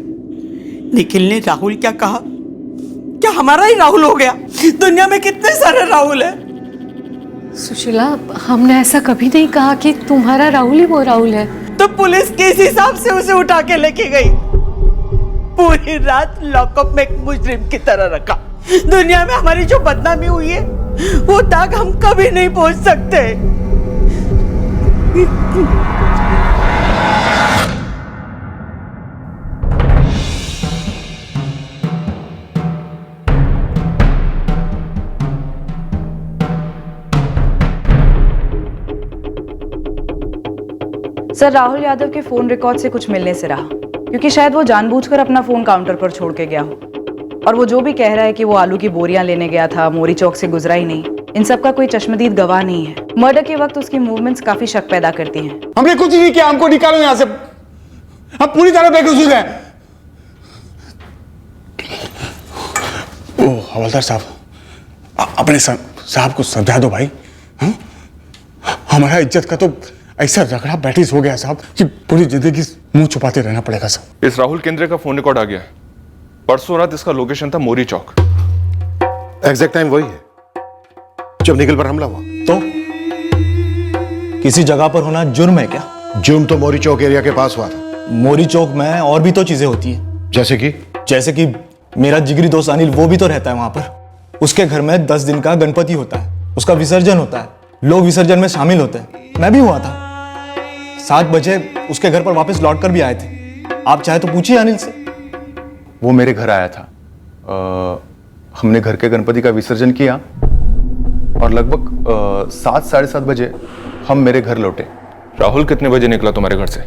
निखिल ने राहुल क्या कहा? क्या हमारा ही राहुल हो गया? दुनिया में कितने सारे राहुल है। सुशीला, हमने ऐसा कभी नहीं कहा कि तुम्हारा राहुल ही वो राहुल है। तो पुलिस किस हिसाब से उसे उठा के लेके गई? पूरी रात लॉकअप में एक मुजरिम की तरह रखा। दुनिया में हमारी जो बदनामी हुई है वो तक हम कभी नहीं पहुंच सकते। सर, राहुल यादव के फोन रिकॉर्ड से कुछ मिलने से रहा, क्योंकि शायद वो जानबूझकर अपना फोन काउंटर पर छोड़ के गया हो। और वो जो भी कह रहा है कि वो आलू की बोरियां लेने गया था, मोरी चौक से गुजरा ही नहीं, इन सब का कोई चश्मदीद गवाह नहीं है। मर्डर के वक्त उसकी मूवमेंट्स काफी शक पैदा करती हैं। हमने कुछ नहीं किया, हमको निकालो यहाँ से, हम पूरी तरह बेकसूर हैं। ओ हवलदार साहब, अपने साहब को समझा दो भाई। हमारा इज्जत का तो ऐसा रगड़ा बैटिस हो गया साहब कि पूरी जिंदगी मुंह छुपाते रहना पड़ेगा साहब। इस राहुल केंद्रे का फोन रिकॉर्ड आ गया है। परसों रात इसका लोकेशन था मोरी चौक। एग्जैक्ट टाइम वही है जब निखिल पर हमला हुआ। तो किसी जगह पर होना जुर्म है क्या? जुर्म तो मोरी चौक एरिया के पास हुआ था। मोरी चौक में और भी तो चीजें होती है। जैसे कि मेरा जिगरी दोस्त अनिल वो भी तो रहता है वहां पर। उसके घर में 10 दिन का गणपति होता है, उसका विसर्जन होता है, लोग विसर्जन में शामिल होते हैं। मैं भी हुआ था। 7 बजे उसके घर पर वापस लौट कर भी आए थे। आप चाहे तो पूछिए अनिल से। वो मेरे घर आया था। हमने घर के गणपति का विसर्जन किया और लगभग 7 साढ़े 7 बजे हम मेरे घर लौटे। राहुल कितने बजे निकला तुम्हारे घर से?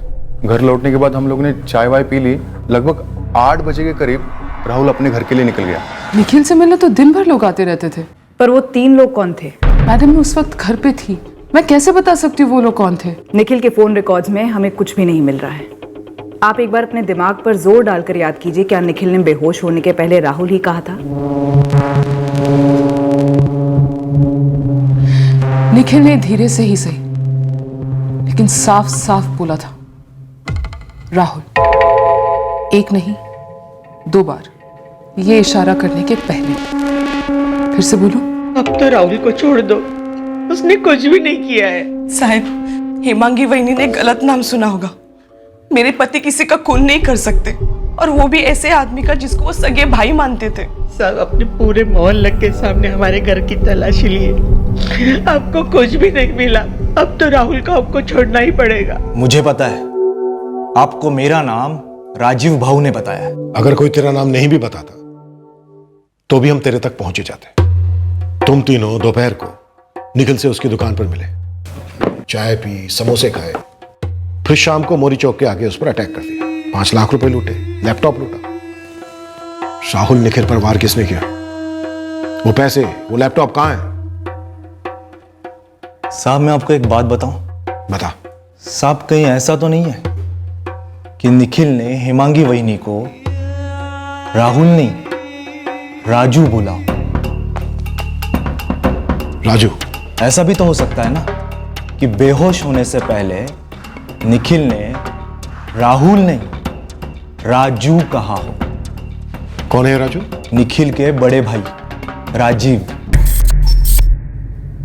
घर लौटने के बाद हम लोग ने चाय वाय पी ली। लगभग 8 बजे के करीब राहुल अपने घर के लिए निकल गया। निखिल से मिलने तो दिन भर लोग आते रहते थे। पर वो 3 लोग कौन थे? मैडम, मैं उस वक्त घर पे थी, मैं कैसे बता सकती हूँ वो लोग कौन थे? निखिल के फोन रिकॉर्ड्स में हमें कुछ भी नहीं मिल रहा है। आप एक बार अपने दिमाग पर जोर डालकर याद कीजिए, क्या निखिल ने बेहोश होने के पहले राहुल ही कहा था? निखिल ने धीरे से ही सही, लेकिन साफ साफ बोला था राहुल। एक नहीं 2 बार, ये इशारा करने के पहले। फिर से बोलो। अब तो राहुल को छोड़ दो, उसने कुछ भी नहीं किया है। साहब, हेमांगी वहीनी ने गलत नाम सुना होगा। मेरे पति किसी का खून नहीं कर सकते, और वो भी ऐसे आदमी का जिसको वो सगे भाई मानते थे। सब अपने पूरे मोहल्ले के सामने हमारे घर की तलाशी लिए, आपको कुछ भी नहीं मिला। अब तो राहुल को आपको छोड़ना ही पड़ेगा। मुझे पता है, आपको मेरा नाम राजीव भाऊ ने बताया है। अगर कोई तेरा नाम नहीं भी बताता तो भी हम तेरे तक पहुंचे जाते। तुम तीनों दोपहर को निखिल से उसकी दुकान पर मिले, चाय पी, समोसे खाए, फिर शाम को मोरी चौक के आगे उस पर अटैक कर दिया। 5 लाख रुपए लूटे, लैपटॉप लूटा। राहुल निखिल पर वार किसने किया? वो पैसे, वो लैपटॉप कहां है? साहब, मैं आपको एक बात बताऊं? बता। साहब कहीं ऐसा तो नहीं है कि निखिल ने हेमांगी वहिनी को राहुल नहीं राजू बोला? राजू? ऐसा भी तो हो सकता है ना कि बेहोश होने से पहले निखिल ने राहुल नहीं राजू कहा हो। कौन है राजू? निखिल के बड़े भाई राजीव,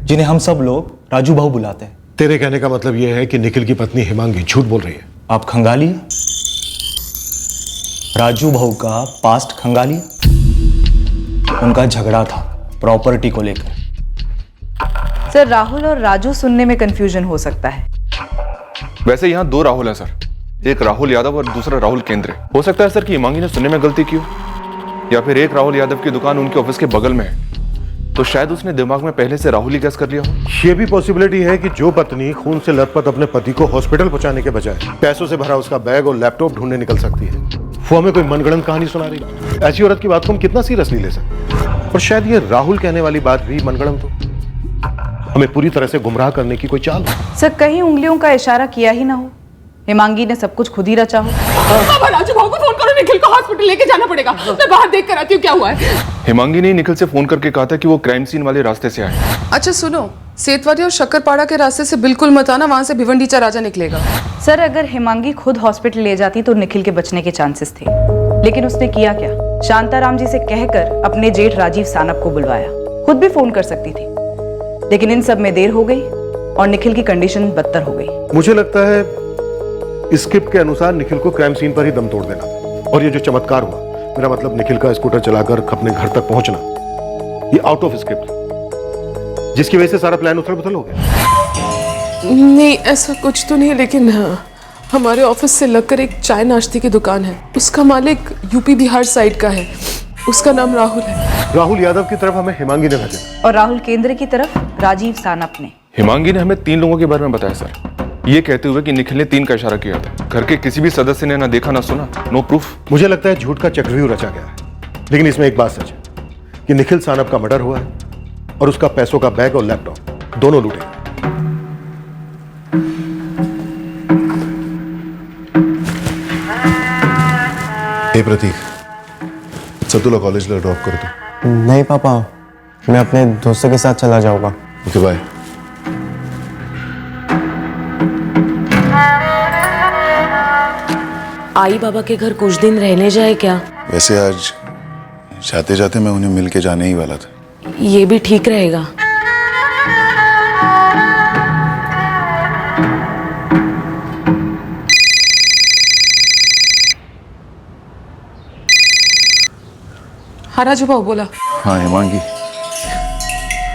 जिन्हें हम सब लोग राजू भाऊ बुलाते हैं। तेरे कहने का मतलब यह है कि निखिल की पत्नी हेमांगी झूठ बोल रही है? आप खंगाली हैं? राजू भाऊ का पास्ट खंगाली, उनका झगड़ा था प्रॉपर्टी को लेकर। सर, राहुल और राजू सुनने में कंफ्यूजन हो सकता है। वैसे यहाँ 2 राहुल हैं सर, एक राहुल यादव और दूसरा राहुल केंद्रे। हो सकता है सर कि हिमांगी ने सुनने में गलती की हो, या फिर एक राहुल यादव की दुकान उनके ऑफिस के बगल में है, तो शायद उसने दिमाग में पहले से राहुल ही गैस कर लिया हो। ये भी पॉसिबिलिटी है कि जो पत्नी खून से लथपथ अपने पति को हॉस्पिटल पहुंचाने के बजाय पैसों से भरा उसका बैग और लैपटॉप ढूंढने निकल सकती है, वो हमें कोई मनगढ़ंत कहानी सुना रही है। ऐसी औरत की बात को हम कितना सीरियसली ले सकते? और शायद ये राहुल कहने वाली बात भी मनगढ़ंत हो, हमें पूरी तरह से गुमराह करने की कोई चाल हो। सर, कहीं उंगलियों का इशारा किया ही ना हो, हेमांगी ने सब कुछ खुद ही रचा हो। बाबा, राजू भाऊ को फोन करो, निखिल को हॉस्पिटल लेके जाना पड़ेगा। मैं बाहर देख कर आती हूँ क्या हुआ है। हिमांगी ने निखिल से फोन करके कहा था कि वो क्राइम सीन वाले रास्ते से आए। अच्छा सुनो, सेतवारी और शक्करपाड़ा के रास्ते से बिल्कुल मत आना, वहां से भिवंडीचा राजा निकलेगा। सर, अगर हेमांगी खुद हॉस्पिटल ले जाती तो निखिल के बचने के चांसेस थे, लेकिन उसने किया क्या? शांताराम जी से कहकर अपने जेठ राजीव सानप को बुलवाया। खुद भी फोन कर सकती थी, लेकिन इन सब में देर हो गई और निखिल की कंडीशन बदतर हो गई। मुझे लगता है स्क्रिप्ट के अनुसार निखिल को क्राइम सीन पर ही दम तोड़ देना, और ये जो चमत्कार हुआ, मेरा मतलब निखिल का स्कूटर चलाकर अपने घर तक पहुंचना, ये आउट ऑफ स्क्रिप्ट, जिसकी वजह से सारा प्लान उथल-पुथल हो गया। नहीं, ऐसा कुछ तो नहीं, लेकिन हमारे ऑफिस से लगकर एक चाय नाश्ते की दुकान है, उसका मालिक यूपी बिहार साइड का है, उसका नाम राहुल है। राहुल यादव की तरफ हमें हेमांगी ने भेजा और राहुल केंद्र की तरफ राजीव सानप ने। हिमांगी ने हमें 3 लोगों के बारे में बताया सर, ये कहते हुए कि निखिल ने 3 का इशारा किया था। घर के किसी भी सदस्य ने ना देखा ना सुना, नो प्रूफ। मुझे लगता है झूठ का चक्रव्यूह रचा गया है, लेकिन इसमें एक बात सच है कि निखिल सानप का मर्डर हुआ है और उसका पैसों का बैग और लैपटॉप दोनों लूटे। हे प्रतीक, सतुला कॉलेज ला ड्रॉप कर दो। नहीं पापा, मैं अपने दोस्तों के साथ चला जाऊंगा। Okay bye. आई बाबा के घर कुछ दिन रहने जाए क्या? वैसे आज जाते जाते मैं उन्हें मिल के जाने ही वाला था। ये भी ठीक रहेगा। हाँ राजू भाऊ बोला। हाँ हेमांगी,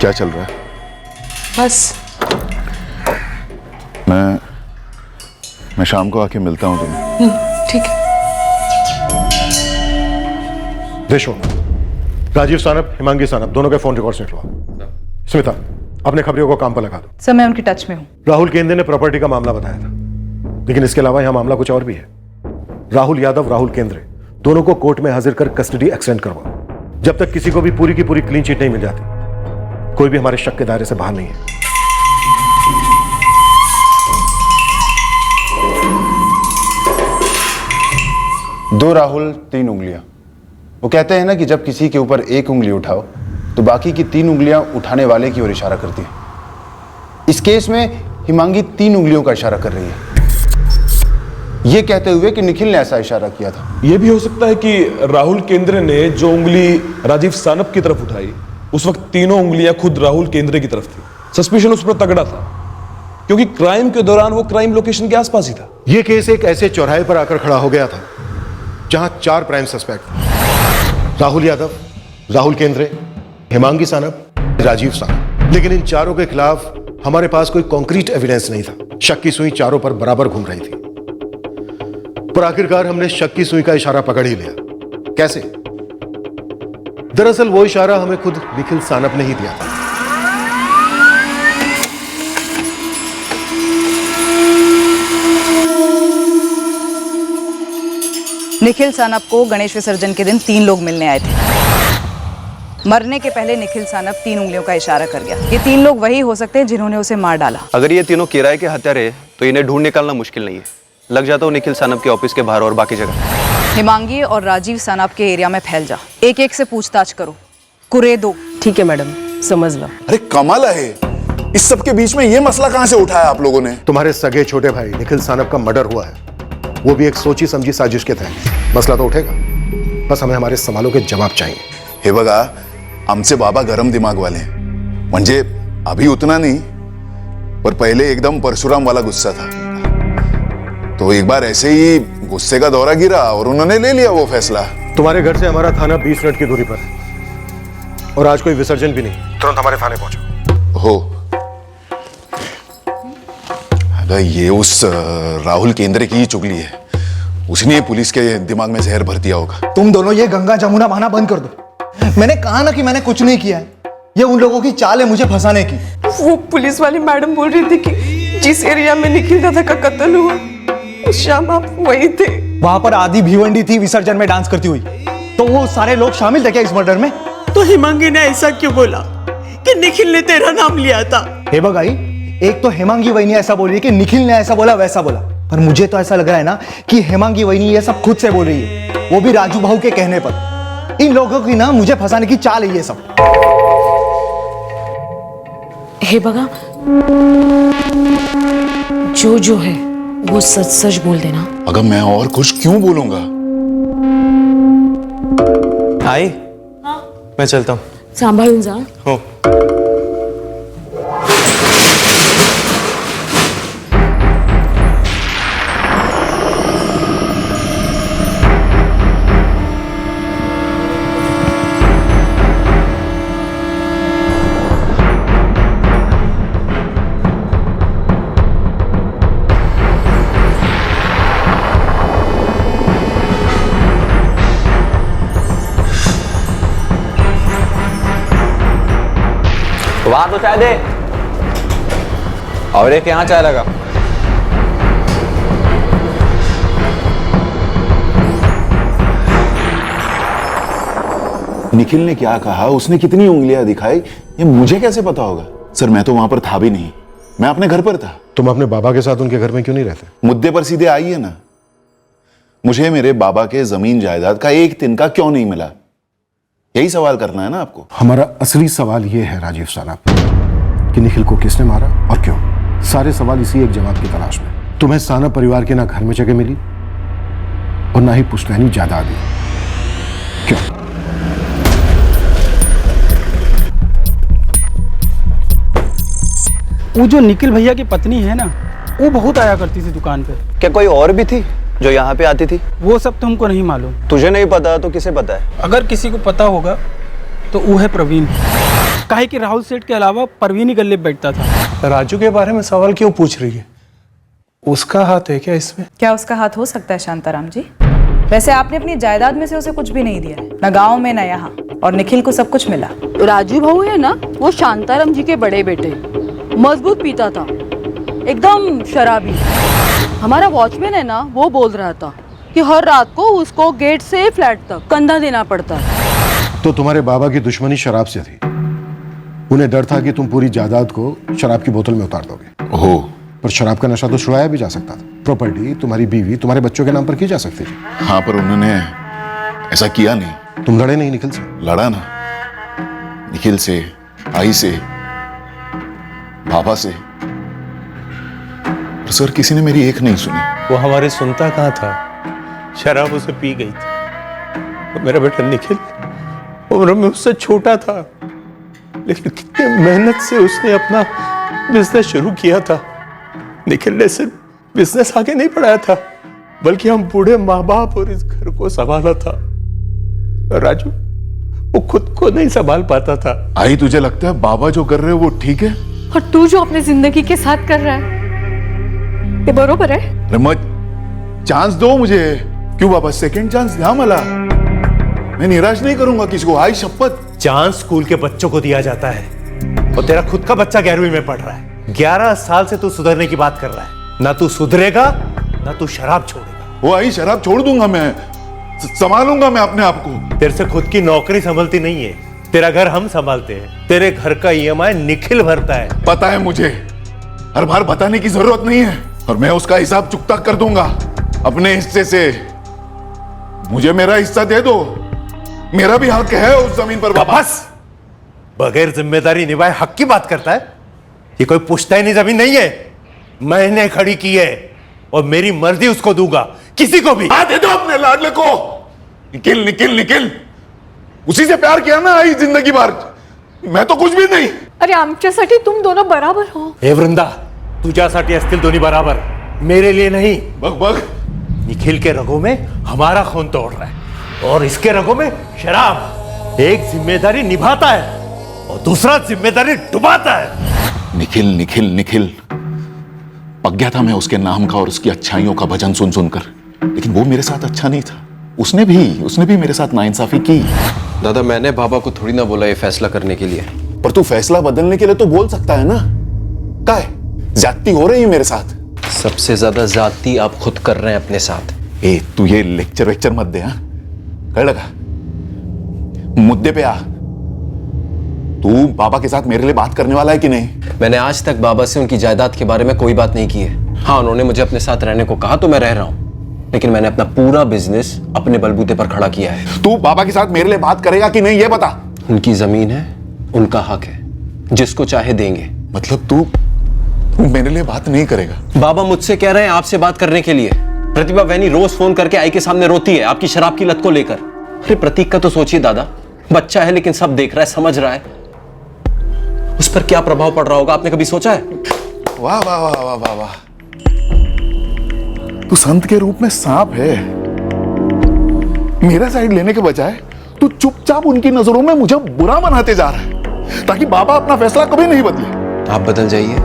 क्या चल रहा है? बस मैं शाम को आके मिलता हूँ तुम्हें। ठीक है। देखो, राजीव सानप, हेमांगी सानप दोनों के फोन रिकॉर्ड्स निकलवाओ। स्मिता, अपने खबरियों को काम पर लगा दो। सर, मैं उनकी टच में हूँ। राहुल केंद्रे ने प्रॉपर्टी का मामला बताया था, लेकिन इसके अलावा यहां मामला कुछ और भी है। राहुल यादव, राहुल केंद्रे दोनों को कोर्ट में हाजिर कर कस्टडी एक्सटेंड करवाओ। जब तक किसी को भी पूरी की पूरी क्लीन चिट नहीं मिल जाती, कोई भी हमारे शक के दायरे से बाहर नहीं है। दो राहुल 3 उंगलियां। वो कहते हैं ना कि जब किसी के ऊपर एक उंगली उठाओ तो बाकी की 3 उंगलियां उठाने वाले की ओर इशारा करती है। इस केस में हिमांगी 3 उंगलियों का इशारा कर रही है, ये कहते हुए कि निखिल ने ऐसा इशारा किया था। यह भी हो सकता है कि राहुल केंद्रे ने जो उंगली राजीव सानप की तरफ उठाई, उस वक्त तीनों उंगलियां खुद राहुल केंद्रे की तरफ थी। सस्पिशन उस पर तगड़ा था क्योंकि क्राइम के दौरान वो क्राइम लोकेशन के आसपास ही था। यह केस एक ऐसे चौराहे पर आकर खड़ा हो गया था जहां 4 प्राइम सस्पेक्ट थे, राहुल यादव, राहुल केंद्रे, हेमांगी सानप, राजीव सानप। लेकिन इन चारों के खिलाफ हमारे पास कोई कॉन्क्रीट एविडेंस नहीं था। शक की सुई चारों पर बराबर घूम रही थी। पर आखिरकार हमने शक की सुई का इशारा पकड़ ही लिया। कैसे? दरअसल वो इशारा हमें खुद निखिल सानप ने ही दिया था। निखिल सानप को गणेश विसर्जन के दिन 3 लोग मिलने आए थे। मरने के पहले निखिल सानप 3 उंगलियों का इशारा कर गया। ये 3 लोग वही हो सकते हैं जिन्होंने उसे मार डाला। अगर ये तीनों किराए के हत्यारे हैं तो इन्हें ढूंढ निकालना मुश्किल नहीं है। लग जाता हूँ निखिल सानप के ऑफिस के बाहर और बाकी जगह। हिमांगी और राजीव सानप के एरिया में फैल जा, एक एक से पूछताछ करो, कुरे दो। ठीक है मैडम, समझ लो। अरे कमाल है, इस सब के बीच में ये मसला कहां से उठाया आप लोगों ने? तुम्हारे सगे छोटे भाई निखिल सानप का मर्डर हुआ है, वो भी एक सोची समझी साजिश के तहत। मसला तो उठेगा, बस हमें हमारे सवालों के जवाब चाहिए। हे बघा, आमचे बाबा गरम दिमाग वाले हैं। म्हणजे अभी उतना नहीं, पर पहले एकदम परशुराम वाला गुस्सा था। तो एक बार ऐसे ही गुस्से का दौरा गिरा और उन्होंने ले लिया वो फैसला। तुम्हारे घर से हमारा थाना 20 मिनट की दूरी पर है और आज कोई विसर्जन भी नहीं। तुरंत हमारे थाने पहुंचो। हो, अगर ये उस राहुल केंद्रे की ही चुगली है, उसने पुलिस के दिमाग में जहर भर दिया होगा। तुम दोनों ये गंगा जमुना बहाना बंद कर दो। मैंने कहा ना कि मैंने कुछ नहीं किया है। ये उन लोगों की चाल है मुझे फंसाने की। वो पुलिस वाली मैडम बोल रही थी कि जिस एरिया में निखिल दादा का कत्ल हुआ उस शाम आप वही थे। वहां पर आधी भिवंडी थी विसर्जन में डांस करती हुई, तो वो सारे लोग शामिल थे क्या इस मर्डर में? तो हिमांगी ने ऐसा क्यों बोला कि निखिल ने तेरा नाम लिया था? हे बगाई, एक तो हेमांगी वहीनी ऐसा बोल रही है कि निखिल ने ऐसा बोला वैसा बोला, पर मुझे तो ऐसा लग रहा है ना कि हेमांगी वहीनी ये सब खुद से बोल रही है, वो भी राजू भाऊ के कहने पर। इन लोगों की ना मुझे फंसाने की चाल है ये सब। हे बगा, जो है वो सच सच बोल देना। अगर मैं और कुछ क्यों बोलूंगा? आई, मैं चलता हूँ। सांभाळून जा। हो। वहां तो चाय दे, और एक यहाँ चाय लगा। निखिल ने क्या कहा, उसने कितनी उंगलियां दिखाई, ये मुझे कैसे पता होगा? सर मैं तो वहां पर था भी नहीं, मैं अपने घर पर था। तुम अपने बाबा के साथ उनके घर में क्यों नहीं रहते? मुद्दे पर सीधे आइए ना। मुझे मेरे बाबा के जमीन जायदाद का एक तिनका क्यों नहीं मिला, यही सवाल करना है ना आपको। हमारा असली सवाल यह है राजीव सानप कि निखिल को किसने मारा और क्यों। सारे सवाल इसी एक जवाब की तलाश में। तुम्हें सानप परिवार के ना घर में जगह मिली और ना ही पुश्तैनी जायदाद दी, क्यों? वो जो निखिल भैया की पत्नी है ना, वो बहुत आया करती थी दुकान पे। क्या कोई और भी थी जो यहाँ पे आती थी? वो सब तुमको नहीं मालूम। तुझे नहीं पता तो किसे पता है? अगर किसी को पता होगा तो वो है प्रवीण। काहे कि राहुल सेठ के अलावा प्रवीण ही गले बैठता था। राजू के बारे में सवाल क्यों पूछ रही है? उसका हाथ है क्या इसमें? क्या उसका हाथ हो सकता है शांताराम जी? वैसे आपने अपनी जायदाद में से उसे कुछ भी नहीं दिया, न गांव में न यहाँ, और निखिल को सब कुछ मिला। राजू भाऊ है ना, वो शांताराम जी के बड़े बेटे, मजबूत पीता था, एकदम शराबी। हमारा वॉचमैन है ना, वो बोल रहा था कि हर रात को उसको गेट से फ्लैट तक कंधा देना पड़ता है। तो तुम्हारे बाबा की दुश्मनी शराब से थी। उन्हें डर था कि तुम पूरी जायदाद को शराब की बोतल में उतार दोगे। हो, पर शराब का नशा तो छुड़ाया भी जा सकता था। प्रॉपर्टी तुम्हारी बीवी, तुम्हारे बच्चों के नाम पर की जा सकती थी। हाँ, पर उन्होंने ऐसा किया नहीं। तुम लड़े नहीं निखिल से? लड़ा ना, निखिल से, आई से, बाबा से, पर सर किसी ने मेरी एक नहीं सुनी। वो हमारे सुनता कहाँ था, शराब उसे पी गई थी। तो मेरा बेटा निखिल उम्र में उससे छोटा था, लेकिन कितने मेहनत से उसने अपना बिजनेस शुरू किया था। निखिल ने सिर्फ बिजनेस आगे नहीं बढ़ाया था, बल्कि हम बूढ़े माँ बाप और इस घर को संभाला था। राजू वो खुद को नहीं संभाल पाता था। आई, तुझे लगता है बाबा जो कर रहे हैं वो ठीक है? और तू जो अपनी जिंदगी के साथ कर रहा है ये बरोबर है? अरे मत, चांस दो मुझे। क्यों बाबा, सेकंड चांस द्या मला। मैं निराश नहीं करूंगा किसी को, आई शपथ। चांस स्कूल के बच्चों को दिया जाता है, और तेरा खुद का बच्चा 11वीं में पढ़ रहा है। 11 साल से तू सुधरने की बात कर रहा है। ना तू सुधरेगा, ना तू शराब छोड़ेगा। वो आई, शराब छोड़ दूंगा मैं, संभालूंगा मैं अपने आप को। तेरे से खुद की नौकरी संभलती नहीं है, तेरा घर हम संभालते हैं, तेरे घर का ईएमआई निखिल भरता है। पता है मुझे, हर बार बताने की जरूरत नहीं है, और मैं उसका हिसाब चुकता कर दूंगा अपने हिस्से से। मुझे मेरा हिस्सा दे दो, मेरा भी हक है उस जमीन पर। बस बगैर जिम्मेदारी निभाए हक की बात करता है। ये कोई पुश्तैनी जमीन नहीं है, मैंने खड़ी की है और मेरी मर्जी उसको दूंगा, किसी को भी। दे दो अपने लाडले को। निखिल निखिल निखिल, उसी से प्यार किया ना आई जिंदगी भर, मैं तो कुछ भी नहीं। अरे आमच्यासाठी तुम दोनों बराबर हो। हे वृंदा, तुझ्यासाठी असतील दोन्ही बराबर, मेरे लिए नहीं। बग बग, निखिल के रगों में हमारा खून तोड़ रहा है और इसके रगों में शराब। एक जिम्मेदारी निभाता है और दूसरा जिम्मेदारी डुबाता है। निखिल निखिल निखिल, पक गया था मैं उसके नाम का और उसकी अच्छाइयों का भजन सुन सुनकर, लेकिन वो मेरे साथ अच्छा नहीं था। उसने भी मेरे साथ नाइंसाफी की। दादा, मैंने बाबा को थोड़ी ना बोला ये फैसला करने के लिए। पर तू फैसला बदलने के लिए तो बोल सकता है ना। क्या है, ज्यादती हो रही है मेरे साथ। सबसे ज्यादा ज्यादती आप खुद कर रहे हैं अपने साथ। तू ये लेक्चर वेक्चर मत दे, हाँ? कर लगा, मुद्दे पे आ। तू बाबा के साथ मेरे लिए बात करने वाला है कि नहीं? मैंने आज तक बाबा से उनकी जायदाद के बारे में कोई बात नहीं की है। हाँ, उन्होंने मुझे अपने साथ रहने को कहा तो मैं रह रहा हूं, लेकिन मैंने अपना पूरा बिजनेस अपने बलबूते पर खड़ा किया है। तू बाबा के साथ मेरे लिए बात करेगा कि नहीं, ये बता। उनकी जमीन है, उनका हक है, जिसको चाहे देंगे। मतलब तू मेरे लिए बात नहीं करेगा? बाबा मुझसे कह रहे हैं आपसे बात करने के लिए। प्रतिभा वैनी रोज फोन करके आई के सामने रोती है आपकी शराब की लत को लेकर। अरे प्रतीक का तो सोचिए दादा, बच्चा है लेकिन सब देख रहा है, समझ रहा है, उस पर क्या प्रभाव पड़ रहा होगा, आपने कभी सोचा है? वाह वाह वाह वाह वाह वाह, तू संत के रूप में सांप है। मेरा साइड लेने के बजाय तू चुपचाप उनकी नजरों में मुझे बुरा बनाते जा रहा है, ताकि बाबा अपना फैसला कभी नहीं बदले। आप बदल जाइए,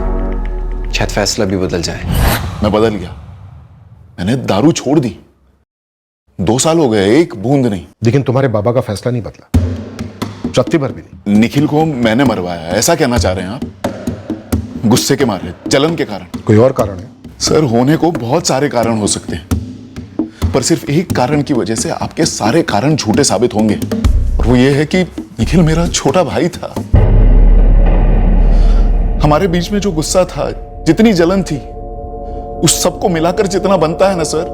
शायद फैसला भी बदल जाए। मैं बदल गया, मैंने दारू छोड़ दी। 2 साल हो गए, एक बूंद नहीं। लेकिन तुम्हारे बाबा का फैसला नहीं बदला, चत्ती भर भी नहीं। निखिल को मैंने मरवाया, ऐसा कहना चाह रहे हैं आप? गुस्से के मारे, जलन के कारण? कोई और कारण है? सर, होने को बहुत सारे कारण हो सकते हैं, पर सिर्फ एक कारण की वजह से आपके सारे कारण झूठे साबित होंगे, और वो ये है कि निखिल मेरा छोटा भाई था। हमारे बीच में जो गुस्सा था, जितनी जलन थी, उस सबको मिलाकर जितना बनता है ना सर,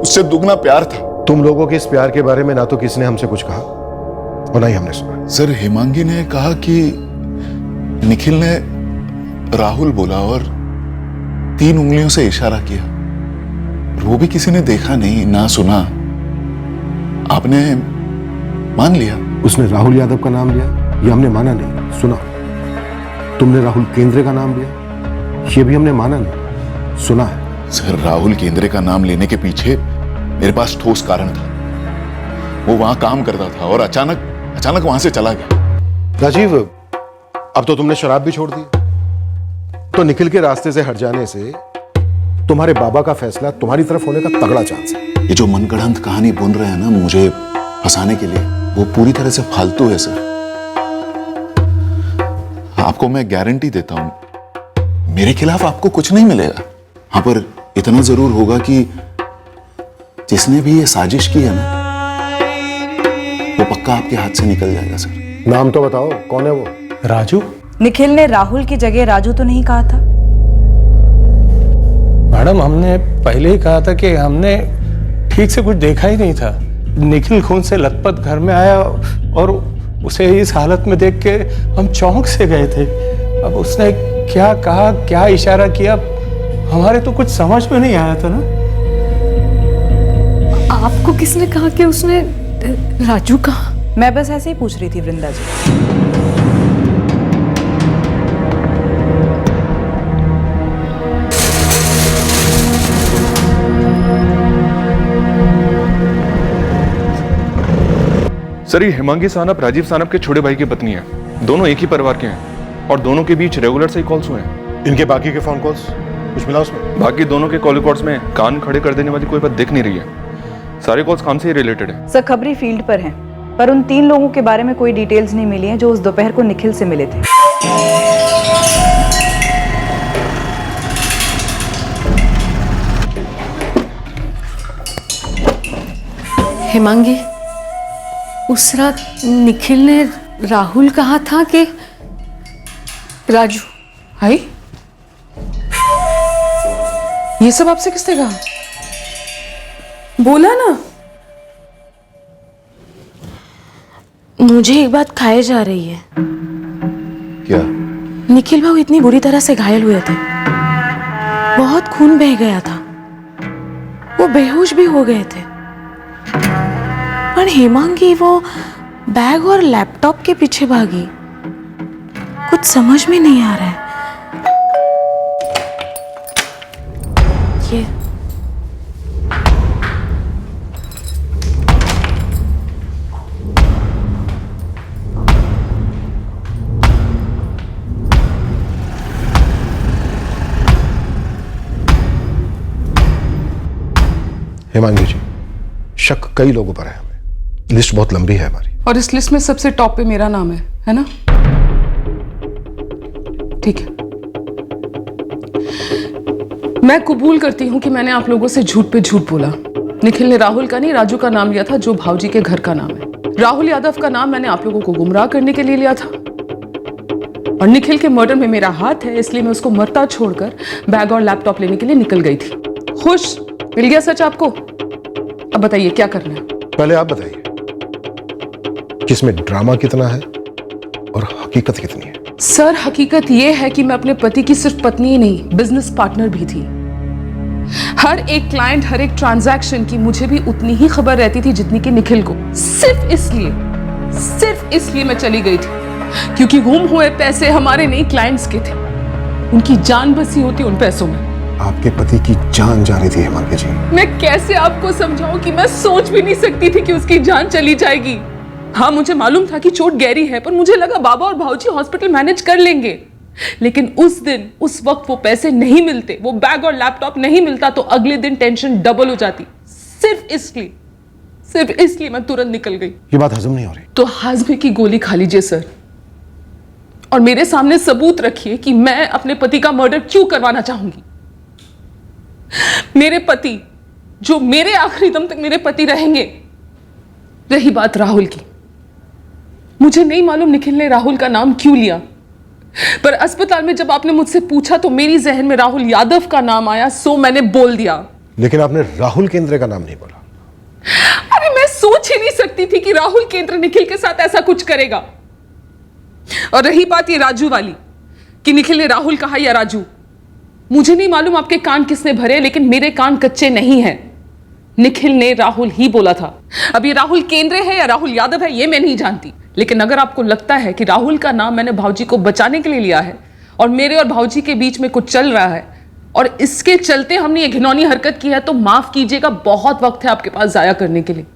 उससे दुगना प्यार था। तुम लोगों के इस प्यार के बारे में ना तो किसी ने हमसे कुछ कहा और ना ही हमने सुना। सर, हिमांगी ने कहा कि निखिल ने राहुल बोला और 3 उंगलियों से इशारा किया, वो भी किसी ने देखा नहीं ना सुना, आपने मान लिया। उसने राहुल यादव का नाम लिया, ये हमने माना नहीं, सुना। तुमने राहुल केंद्रे का नाम लिया, ये भी हमने माना नहीं, सुना है। सर, राहुल केंद्रे का नाम लेने के पीछे मेरे पास ठोस कारण था। वो वहां काम करता था और अचानक वहां से चला गया। राजीव, अब तो तुमने शराब भी छोड़ दी, तो निखिल के रास्ते से हट जाने से तुम्हारे बाबा का फैसला तुम्हारी तरफ होने का तगड़ा चांस है। ये जो मनगढ़ंत कहानी बुन रहे हैं ना मुझे फंसाने के लिए, वो पूरी तरह से फालतू है सर। आपको मैं गारंटी देता हूं, मेरे खिलाफ आपको कुछ नहीं मिलेगा। हाँ, पर इतना जरूर होगा कि जिसने भी ये साजिश की है ना, वो पक्का आपके हाथ से निकल जाएगा सर। नाम तो बताओ, कौन है वो? राजू? निखिल ने राहुल की जगह राजू तो नहीं कहा था? मैडम, हमने पहले ही कहा था कि हमने ठीक से कुछ देखा ही नहीं था। निखिल खून से लथपथ घर में आया और उसे इस हालत में देख के हम चौंक से गए थे। अब उसने क्या कहा, क्या इशारा किया, हमारे तो कुछ समझ में नहीं आया था ना। आपको किसने कहा कि उसने राजू कहा? मैं बस ऐसे ही पूछ रही थी वृंदा जी। सर, ये हिमांगी सानप राजीव सानप के छोटे भाई की पत्नी है। दोनों एक ही परिवार के हैं और दोनों के बीच रेगुलर से कॉल्स हुए हैं। इनके बाकी के फोन कॉल्स कुछ मिला उसमें? बाकी दोनों के कॉल रिकॉर्ड्स में कान खड़े कर देने वाली कोई बात दिख नहीं रही है। सारे कॉल्स काम से ही रिलेटेड है। सर, खबरी फील्ड पर हैं, पर उन 3 लोगों के बारे में कोई डिटेल्स नहीं मिली हैं जो उस दोपहर को निखिल से मिले थे। हिमांगी, उस रात निखिल ने राहुल कहा था कि राजू आई ये सब आपसे किसने कहा? बोला ना। मुझे एक बात खाए जा रही है। क्या? निखिल भाऊ इतनी बुरी तरह से घायल हुए थे, बहुत खून बह गया था, वो बेहोश भी हो गए थे, पर हेमांगी वो बैग और लैपटॉप के पीछे भागी। कुछ समझ में नहीं आ रहा है। ये हेमांगी जी, शक कई लोगों पर है, हमें लिस्ट बहुत लंबी है हमारी। और इस लिस्ट में सबसे टॉप पे मेरा नाम है ना? ठीक है, मैं कबूल करती हूं कि मैंने आप लोगों से झूठ पे झूठ बोला। निखिल ने राहुल का नहीं, राजू का नाम लिया था, जो भाऊजी के घर का नाम है। राहुल यादव का नाम मैंने आप लोगों को गुमराह करने के लिए लिया था, और निखिल के मर्डर में मेरा हाथ है, इसलिए मैं उसको मरता छोड़कर बैग और लैपटॉप लेने के लिए निकल गई थी। खुश? मिल गया सच आपको? अब बताइए क्या करना है। पहले आप बताइए कि इसमें ड्रामा कितना है और हकीकत कितनी है? सर, हकीकत यह है कि मैं अपने पति की सिर्फ पत्नी ही नहीं, बिजनेस पार्टनर भी थी। हर एक क्लाइंट, हर एक ट्रांजैक्शन की मुझे भी उतनी ही खबर रहती थी जितनी कि निखिल को। सिर्फ इसलिए मैं चली गई थी क्योंकि गुम हुए पैसे हमारे नहीं, क्लाइंट्स के थे। उनकी जान बसी होती उन पैसों में। आपके पति की जान जा रही थी हेमांगी जी। मैं कैसे आपको समझाऊं कि मैं सोच भी नहीं सकती थी कि उसकी जान चली जाएगी। हाँ, मुझे मालूम था कि चोट गहरी है, पर मुझे लगा बाबा और भाऊजी हॉस्पिटल मैनेज कर लेंगे। लेकिन उस दिन, उस वक्त वो पैसे नहीं मिलते, वो बैग और लैपटॉप नहीं मिलता, तो अगले दिन टेंशन डबल हो जाती। सिर्फ इसलिए मैं तुरंत निकल गई। ये बात हजम नहीं हो रही। तो हाजमे की गोली खा लीजिए सर, और मेरे सामने सबूत रखिए कि मैं अपने पति का मर्डर क्यों करवाना चाहूंगी। मेरे पति, जो मेरे आखिरी दम तक मेरे पति रहेंगे। रही बात राहुल की, मुझे नहीं मालूम निखिल ने राहुल का नाम क्यों लिया, पर अस्पताल में जब आपने मुझसे पूछा तो मेरी जहन में राहुल यादव का नाम आया, सो मैंने बोल दिया। लेकिन आपने राहुल केंद्रे का नाम नहीं बोला। अरे मैं सोच ही नहीं सकती थी कि राहुल केंद्र निखिल के साथ ऐसा कुछ करेगा। और रही बात ये राजू वाली कि निखिल ने राहुल कहा या राजू, मुझे नहीं मालूम आपके कान किसने भरे, लेकिन मेरे कान कच्चे नहीं हैं। निखिल ने राहुल ही बोला था। अब ये राहुल केंद्रे है या राहुल यादव है, ये मैं नहीं जानती, लेकिन अगर आपको लगता है कि राहुल का नाम मैंने भाऊजी को बचाने के लिए लिया है और मेरे और भाऊजी के बीच में कुछ चल रहा है और इसके चलते हमने ये घिनौनी हरकत की है, तो माफ कीजिएगा, बहुत वक्त है आपके पास जाया करने के लिए।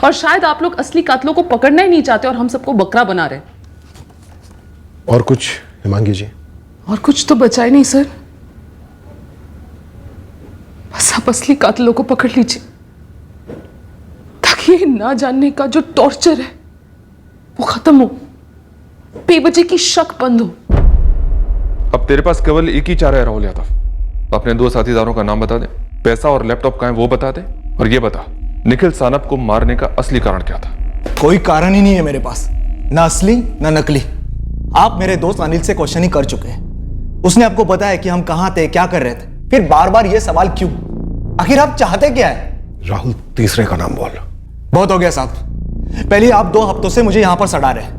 और शायद आप लोग असली कातलों को पकड़ना ही नहीं चाहते और हम सबको बकरा बना रहे। और कुछ हेमांगी जी? और कुछ तो बचा ही नहीं सर, बस आप असली कातिलों को पकड़ लीजिए ताकि ये ना जानने का जो टॉर्चर है वो खत्म हो, बेवजह की शक बंद हो। अब तेरे पास केवल एक ही चारा है राहुल यादव। अपने 2 साथीदारों का नाम बता दे, पैसा और लैपटॉप कहाँ है वो बता दे, और ये बता निखिल सानप को मारने का असली कारण क्या था? कोई कारण ही नहीं है मेरे पास, ना असली ना नकली। आप मेरे दोस्त अनिल से क्वेश्चन ही कर चुके हैं। उसने आपको बताया कि हम कहां थे, क्या कर रहे थे, फिर बार बार ये सवाल क्यों? आखिर आप चाहते क्या है? राहुल तीसरे का नाम बोल। बहुत हो गया साहब, पहले आप 2 हफ्तों से मुझे यहां पर सड़ा रहे हैं।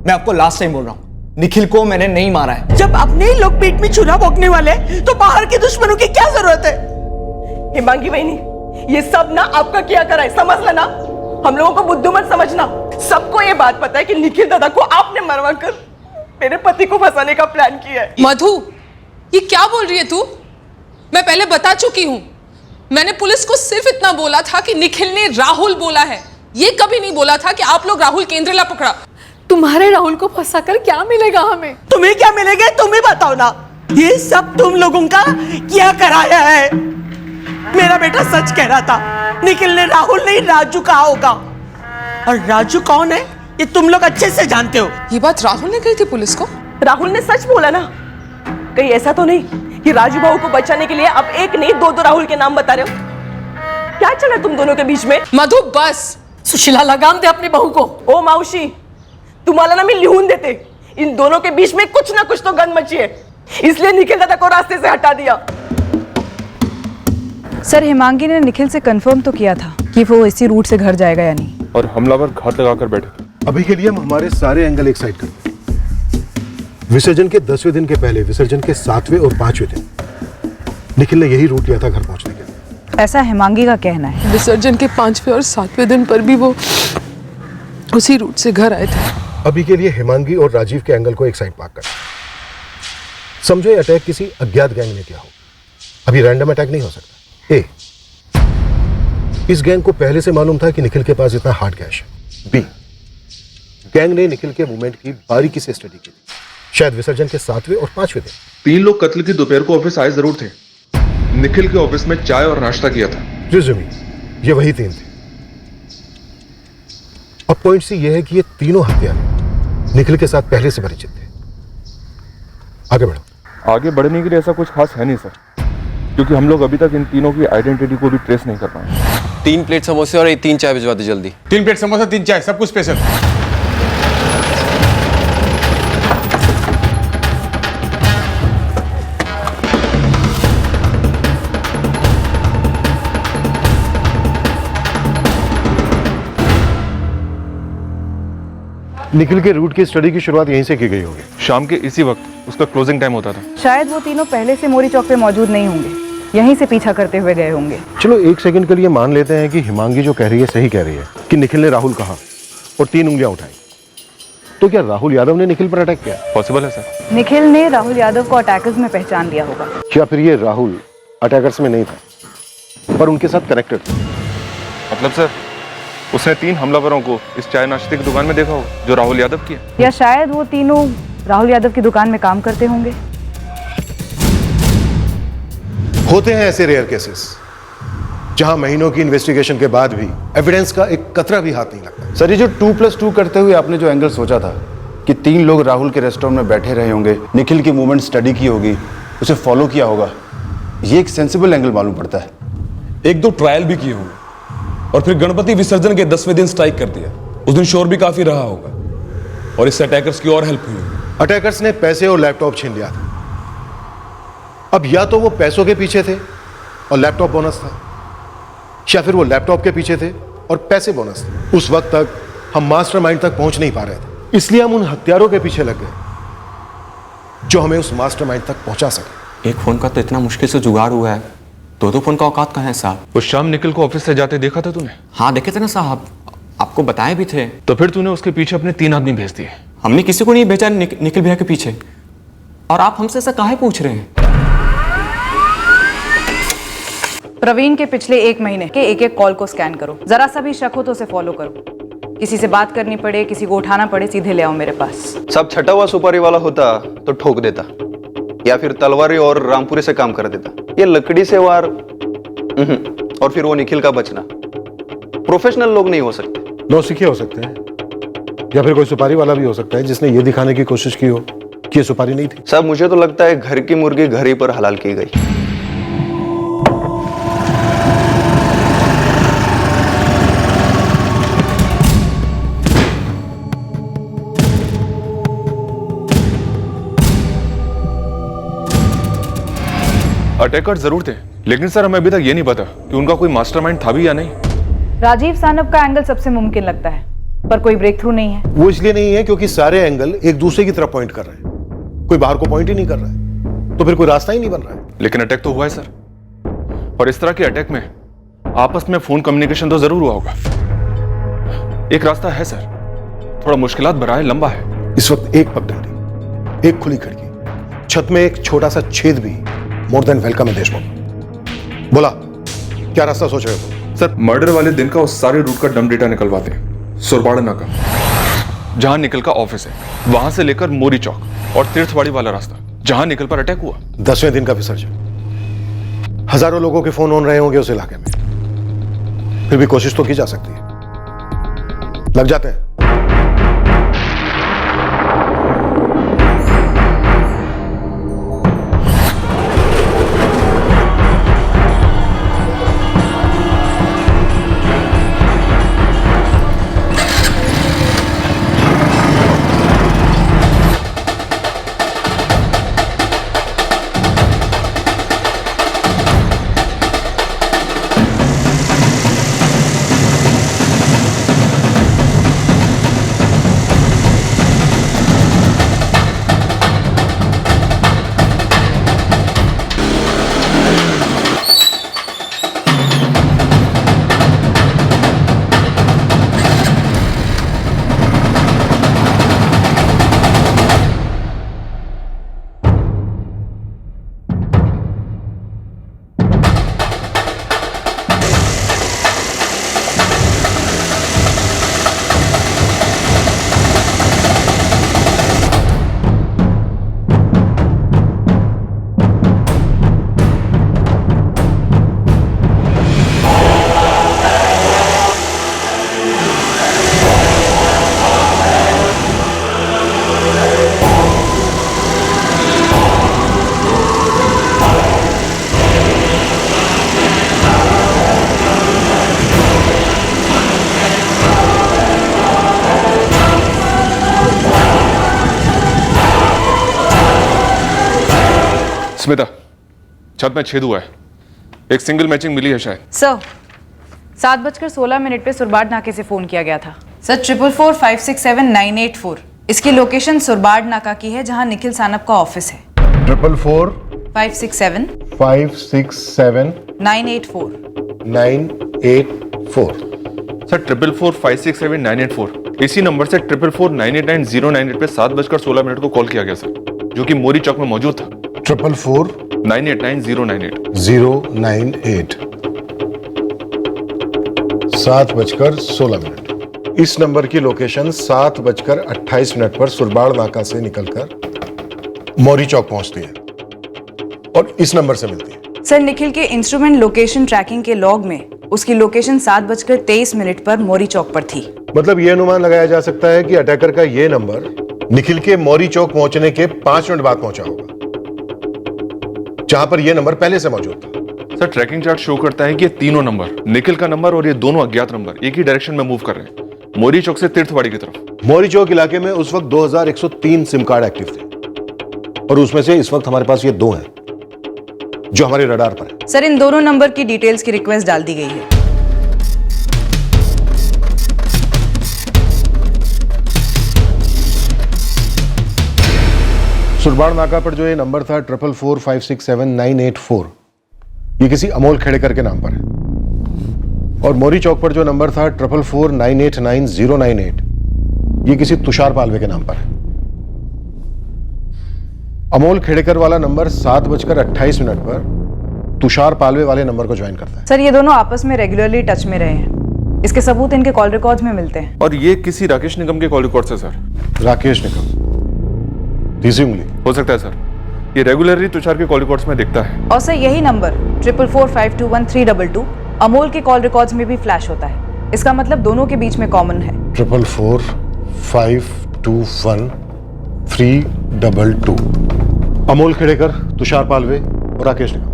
मैं आपको लास्ट टाइम बोल रहा हूं, निखिल को मैंने नहीं मारा है। जब अपने ही लोग पीठ में छुरा भोंकने वाले तो बाहर के दुश्मनों की क्या जरूरत है? हेमांगी बहनी, ये सब ना आपका किया करा है, समझ लेना। हम लोगों को बुद्धू मत समझना। सबको ये बात पता है कि निखिल दादा को आपने मरवा कर मेरे पति को फंसाने का प्लान किया है। मधु, ये क्या बोल रही है तू? मैं पहले बता चुकी हूं, मैंने पुलिस को सिर्फ इतना बोला था कि निखिल ने राहुल बोला है, ये कभी नहीं बोला था कि आप लोग राहुल केंद्रेला पकड़ा। तुम्हारे राहुल को फंसाकर क्या मिलेगा हमें? तुम्हें क्या मिलेगा तुम ही बताओ ना। ये सब तुम लोगों का क्या कराया है? मेरा बेटा सच कह रहा था, निखिल ने राहुल नहीं राजू कहा होगा, और राजू कौन है ये तुम लोग अच्छे से जानते हो। ये बात राहुल ने कही थी पुलिस को? राहुल ने सच बोला ना? कहीं ऐसा तो नहीं कि राजू भाऊ को बचाने के लिए अब एक नहीं 2 राहुल के नाम बता रहे हो? क्या चला तुम दोनों के बीच में? मधु बस, सुशीला लगाम दे अपनी बहू को। ओ मावशी, तुम्हाला ना मी लिहून देते, इन दोनों के बीच में कुछ ना कुछ तो गन मची है, इसलिए निखिल दादा को रास्ते से हटा दिया। सर, हिमांगी ने निखिल से कंफर्म तो किया था कि वो इसी रूट से घर जाएगा या नहीं, और हमलावर घात लगाकर बैठे। अभी के लिए हम हमारे सारे एंगल एक साइड करते हैं। विसर्जन के 10वें दिन के पहले, विसर्जन के 7वें और 5वें दिन निखिल ने यही रूट लिया था घर पहुंचने के लिए। ऐसा हिमांगी का कहना है। विसर्जन के 5वें और 7वें दिन पर भी वो उसी रूट से घर आए थे। अभी के लिए हिमांगी और राजीव के एंगल को एक साइड पार्क कर समझो ये अटैक किसी अज्ञात गैंग ने किया हो। अभी रैंडम अटैक नहीं हो सकता। ए, इस गैंग को पहले से मालूम था कि निखिल के पास इतना हार्ड कैश है। बी, गैंग ने निखिल के मूवमेंट की बारीकी से स्टडी की थी, शायद विसर्जन के 7वें और 5वें दिन। 3 लोग कत्ल की दोपहर को ऑफिस आए जरूर थे। निखिल के ऑफिस में चाय और नाश्ता किया था। रिज्यूमी, ये वही 3 थे। अब पॉइंट सी ये है कि ये तीनों हत्यारे निखिल के साथ पहले से परिचित थे। आगे बढ़ो। आगे बढ़ने के लिए ऐसा कुछ खास है नहीं सर, क्योंकि हम लोग अभी तक इन तीनों की आइडेंटिटी को भी ट्रेस नहीं कर पाए। 3 प्लेट समोसे और 3 चाय भिजवा दे जल्दी। 3 प्लेट समोसा, 3 चाय, सब कुछ स्पेशल। निखिल के रूट की स्टडी की शुरुआत यहीं से की गई होगी। शाम के इसी वक्त उसका क्लोजिंग टाइम होता था। शायद वो तीनों पहले से मोरी चौक पे मौजूद नहीं होंगे, यहीं से पीछा करते हुए गए होंगे। चलो एक सेकंड के लिए मान लेते हैं कि हिमांगी जो कह रही है सही कह रही है कि निखिल ने राहुल कहा और 3 उंगलियां उठाई, तो क्या राहुल यादव ने निखिल पर अटैक किया? पॉसिबल है सर। निखिल ने राहुल यादव को अटैकर्स में पहचान लिया होगा। क्या फिर ये राहुल अटैकर्स में नहीं था पर उनके साथ कनेक्टेड था? मतलब सर, उसने 3 हमलावरों को इस चाय नाश्ते की दुकान में देखा हो जो राहुल यादव की है। या शायद वो तीनों राहुल यादव की दुकान में काम करते होंगे। होते हैं ऐसे रेयर केसेस जहां महीनों की इन्वेस्टिगेशन के बाद भी एविडेंस का एक कतरा भी हाथ नहीं लगता। सर, ये जो 2+2 करते हुए आपने जो एंगल सोचा था कि 3 लोग राहुल के रेस्टोरेंट में बैठे रहे होंगे, निखिल की मूवमेंट स्टडी की होगी, उसे फॉलो किया होगा, ये एक सेंसिबल एंगल मालूम पड़ता है। 1-2 ट्रायल भी किए होंगे और फिर गणपति विसर्जन के 10वें दिन स्ट्राइक कर दिया। उस दिन शोर भी काफी रहा होगा और इससे अटैकर्स की और हेल्प हुई होगी। अटैकर्स ने पैसे और लैपटॉप छीन लिया था। अब या तो वो पैसों के पीछे थे और लैपटॉप बोनस था, या फिर वो लैपटॉप के पीछे थे और पैसे बोनस थे। उस वक्त तक हम मास्टरमाइंड तक पहुंच नहीं पा रहे थे, इसलिए हम उन हत्यारों के पीछे लग गए जो हमें उस मास्टरमाइंड तक पहुंचा सके। एक फोन का तो इतना मुश्किल से जुगाड़ हुआ है, 2 फोन का औकात कहाँ है साहब? उस शाम निखिल को ऑफिस से जाते देखा था तूने? हाँ देखे थे ना साहब, आपको बताए भी थे। तो फिर तूने उसके पीछे अपने 3 आदमी भेज दिए? हमने किसी को नहीं भेजा निखिल भैया के पीछे। और आप हमसे ऐसा काहे पूछ रहे हैं? प्रवीण के पिछले 1 महीने के एक कॉल को स्कैन करो, जरा सा भी शक हो तो उसे फॉलो करो। किसी से बात करनी पड़े, किसी को उठाना पड़े, सीधे ले आओ मेरे पास। सब छटा हुआ सुपारी वाला होता तो ठोक देता, या फिर तलवारी और रामपुरी से काम कर देता। ये लकड़ी से वार और फिर वो निखिल का बचना। प्रोफेशनल लोग नहीं हो सकते। नौसिखिए हो सकते हैं, या फिर कोई सुपारी वाला भी हो सकता है जिसने ये दिखाने की कोशिश की हो कि ये सुपारी नहीं थी। साहब, मुझे तो लगता है घर की मुर्गी घर ही पर हलाल की गई। अटैकर जरूर थे, लेकिन सर हमें अभी तक ये नहीं पता कि उनका कोई मास्टरमाइंड था भी या नहीं। राजीव सानप का एंगल सबसे मुमकिन लगता है, पर कोई ब्रेक थ्रू नहीं है। वो इसलिए नहीं है क्योंकि सारे एंगल एक दूसरे की तरफ पॉइंट कर रहे हैं, कोई बाहर को पॉइंट ही नहीं कर रहा है, तो फिर कोई रास्ता ही नहीं बन रहा है। लेकिन अटैक तो हुआ है सर, और इस तरह के अटैक में आपस में फोन कम्युनिकेशन तो जरूर हुआ होगा। एक रास्ता है सर, थोड़ा मुश्किलात भरा है, लंबा है। इस वक्त एक पगडंडी, एक खुली खिड़की, छत में एक छोटा सा छेद भी मोर देन वेलकम है देशमुख। बोला, क्या रास्ता सोच रहे हो? सर, मर्डर वाले दिन का उस सारे रूट का डम डेटा निकलवाते हैं। सुरबाड़ा नाका, जहां निखिल का ऑफिस है, वहां से लेकर मोरी चौक और तीर्थवाड़ी वाला रास्ता जहां निखिल पर अटैक हुआ। 10वें दिन का विसर्जन, हजारों लोगों के फोन ऑन रहे होंगे उस इलाके में, फिर भी कोशिश तो की जा सकती है। लग जाते हैं। स्मिता, छत में छेद हुआ है, एक सिंगल मैचिंग मिली है शायद। सर, 7:16 पे सुरबाड नाके से फोन किया गया था। सर 444567984, इसकी लोकेशन सुरबाड नाका की है जहां निखिल सानप का ऑफिस है। 444 567 984 984। सर 444567984 इसी नंबर से 444989098 पे 7:16 को कॉल किया गया सर, जो कि मोरी चौक में मौजूद था। 444989098 098 7:16। इस नंबर की लोकेशन 7:28 पर सुरबाड़ नाका से निकलकर मोरी चौक पहुंचती है और इस नंबर से मिलती है। सर निखिल के इंस्ट्रूमेंट लोकेशन ट्रैकिंग के लॉग में उसकी लोकेशन 7:23 पर मोरी चौक पर थी। मतलब यह अनुमान लगाया जा सकता है कि अटैकर का यह नंबर निखिल के मोरी चौक पहुंचने के 5 मिनट बाद पहुंचा होगा, जहां पर यह नंबर पहले से मौजूद था। सर ट्रैकिंग चार्ट शो करता है कि ये तीनों नंबर, निखिल का नंबर और ये दोनों अज्ञात नंबर एक ही डायरेक्शन में मूव कर रहे हैं, मोरी चौक से तीर्थवाड़ी की तरफ। मोरी चौक इलाके में उस वक्त 2103 सिम कार्ड एक्टिव थे और उसमें से इस वक्त हमारे पास ये 2 हैं जो हमारे रडार पर है। सर इन दोनों नंबर की डिटेल्स की रिक्वेस्ट डाल दी गई है। सुरबाड़ नाका पर जो ये नंबर था 444567984, ये किसी अमोल खेड़ेकर के नाम पर है। और मोरी चौक पर जो नंबर था 444989098, ये किसी तुषार पालवे के नाम पर है। अमोल खेड़ेकर वाला नंबर 7:28 पर तुषार पालवे वाले नंबर को ज्वाइन करता है। सर ये दोनों आपस में रेगुलरली टच में रहे हैं, इसके सबूत इनके कॉल रिकॉर्ड्स में मिलते हैं। और ये किसी राकेश निगम के कॉल रिकॉर्ड से सर। राकेश निगम, तीसरी उंगली हो सकता है सर, ये रेगुलरली तुषार के कॉल रिकॉर्ड्स में दिखता है। और सर यही नंबर 444521322 अमोल के कॉल रिकॉर्ड्स में भी फ्लैश होता है। इसका मतलब दोनों के बीच में कॉमन है। 444521322 अमोल खेड़ेकर, तुषार पालवे और राकेश निगम,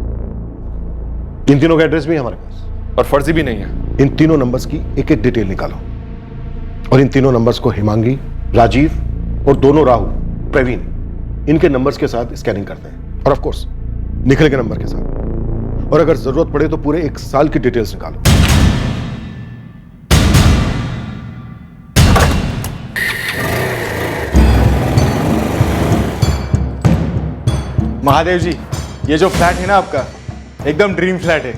इन तीनों का एड्रेस भी है हमारे पास और फर्जी भी नहीं है। इन तीनों नंबर्स की एक एक डिटेल निकालो और इन तीनों नंबर्स को हिमांगी, राजीव और दोनों राहुल, प्रवीण, इनके नंबर्स के साथ स्कैनिंग करते हैं और ऑफ कोर्स निखिल के नंबर के साथ। और अगर जरूरत पड़े तो पूरे 1 साल की डिटेल्स निकालो। महादेव जी, ये जो फ्लैट है ना आपका, एकदम ड्रीम फ्लैट है,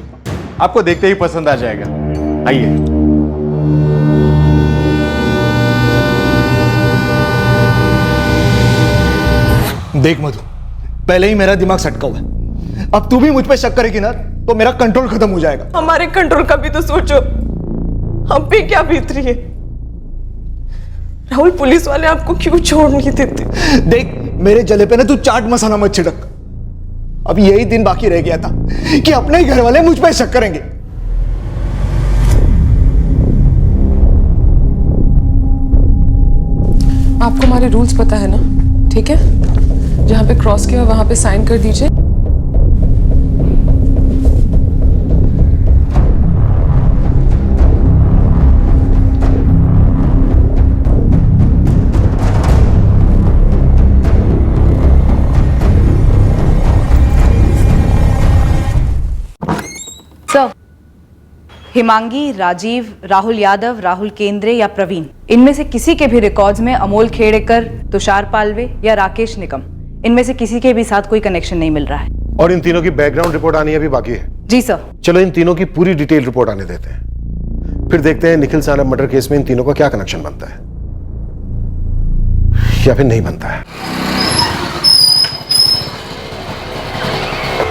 आपको देखते ही पसंद आ जाएगा। आइए। देख मधु, पहले ही मेरा दिमाग सटका हुआ है, अब तू भी मुझ पे शक करेगी ना तो मेरा कंट्रोल खत्म हो जाएगा। हमारे कंट्रोल का भी तो सोचो, हम पे क्या बीत रही है। राहुल, पुलिस वाले आपको क्यों छोड़ नहीं देते? देख, मेरे जले पे ना तू चाट मसाला मत छिड़क। अब यही दिन बाकी रह गया था कि अपने ही घर वाले मुझ पे शक करेंगे। आपको हमारे रूल्स पता है ना, ठीक है? जहां पे क्रॉस किया वहां पे साइन कर दीजिए। सर, हिमांगी, राजीव, राहुल यादव, राहुल केंद्रे या प्रवीण, इनमें से किसी के भी रिकॉर्ड्स में अमोल खेड़ेकर, तुषार पालवे या राकेश निगम, इनमें से किसी के भी साथ कोई कनेक्शन नहीं मिल रहा है। और इन तीनों की बैकग्राउंड रिपोर्ट आनी अभी बाकी है। जी सर। चलो इन तीनों की पूरी डिटेल रिपोर्ट आने देते हैं, फिर देखते हैं निखिल सानप मर्डर केस में इन तीनों का क्या कनेक्शन बनता है या फिर नहीं बनता है।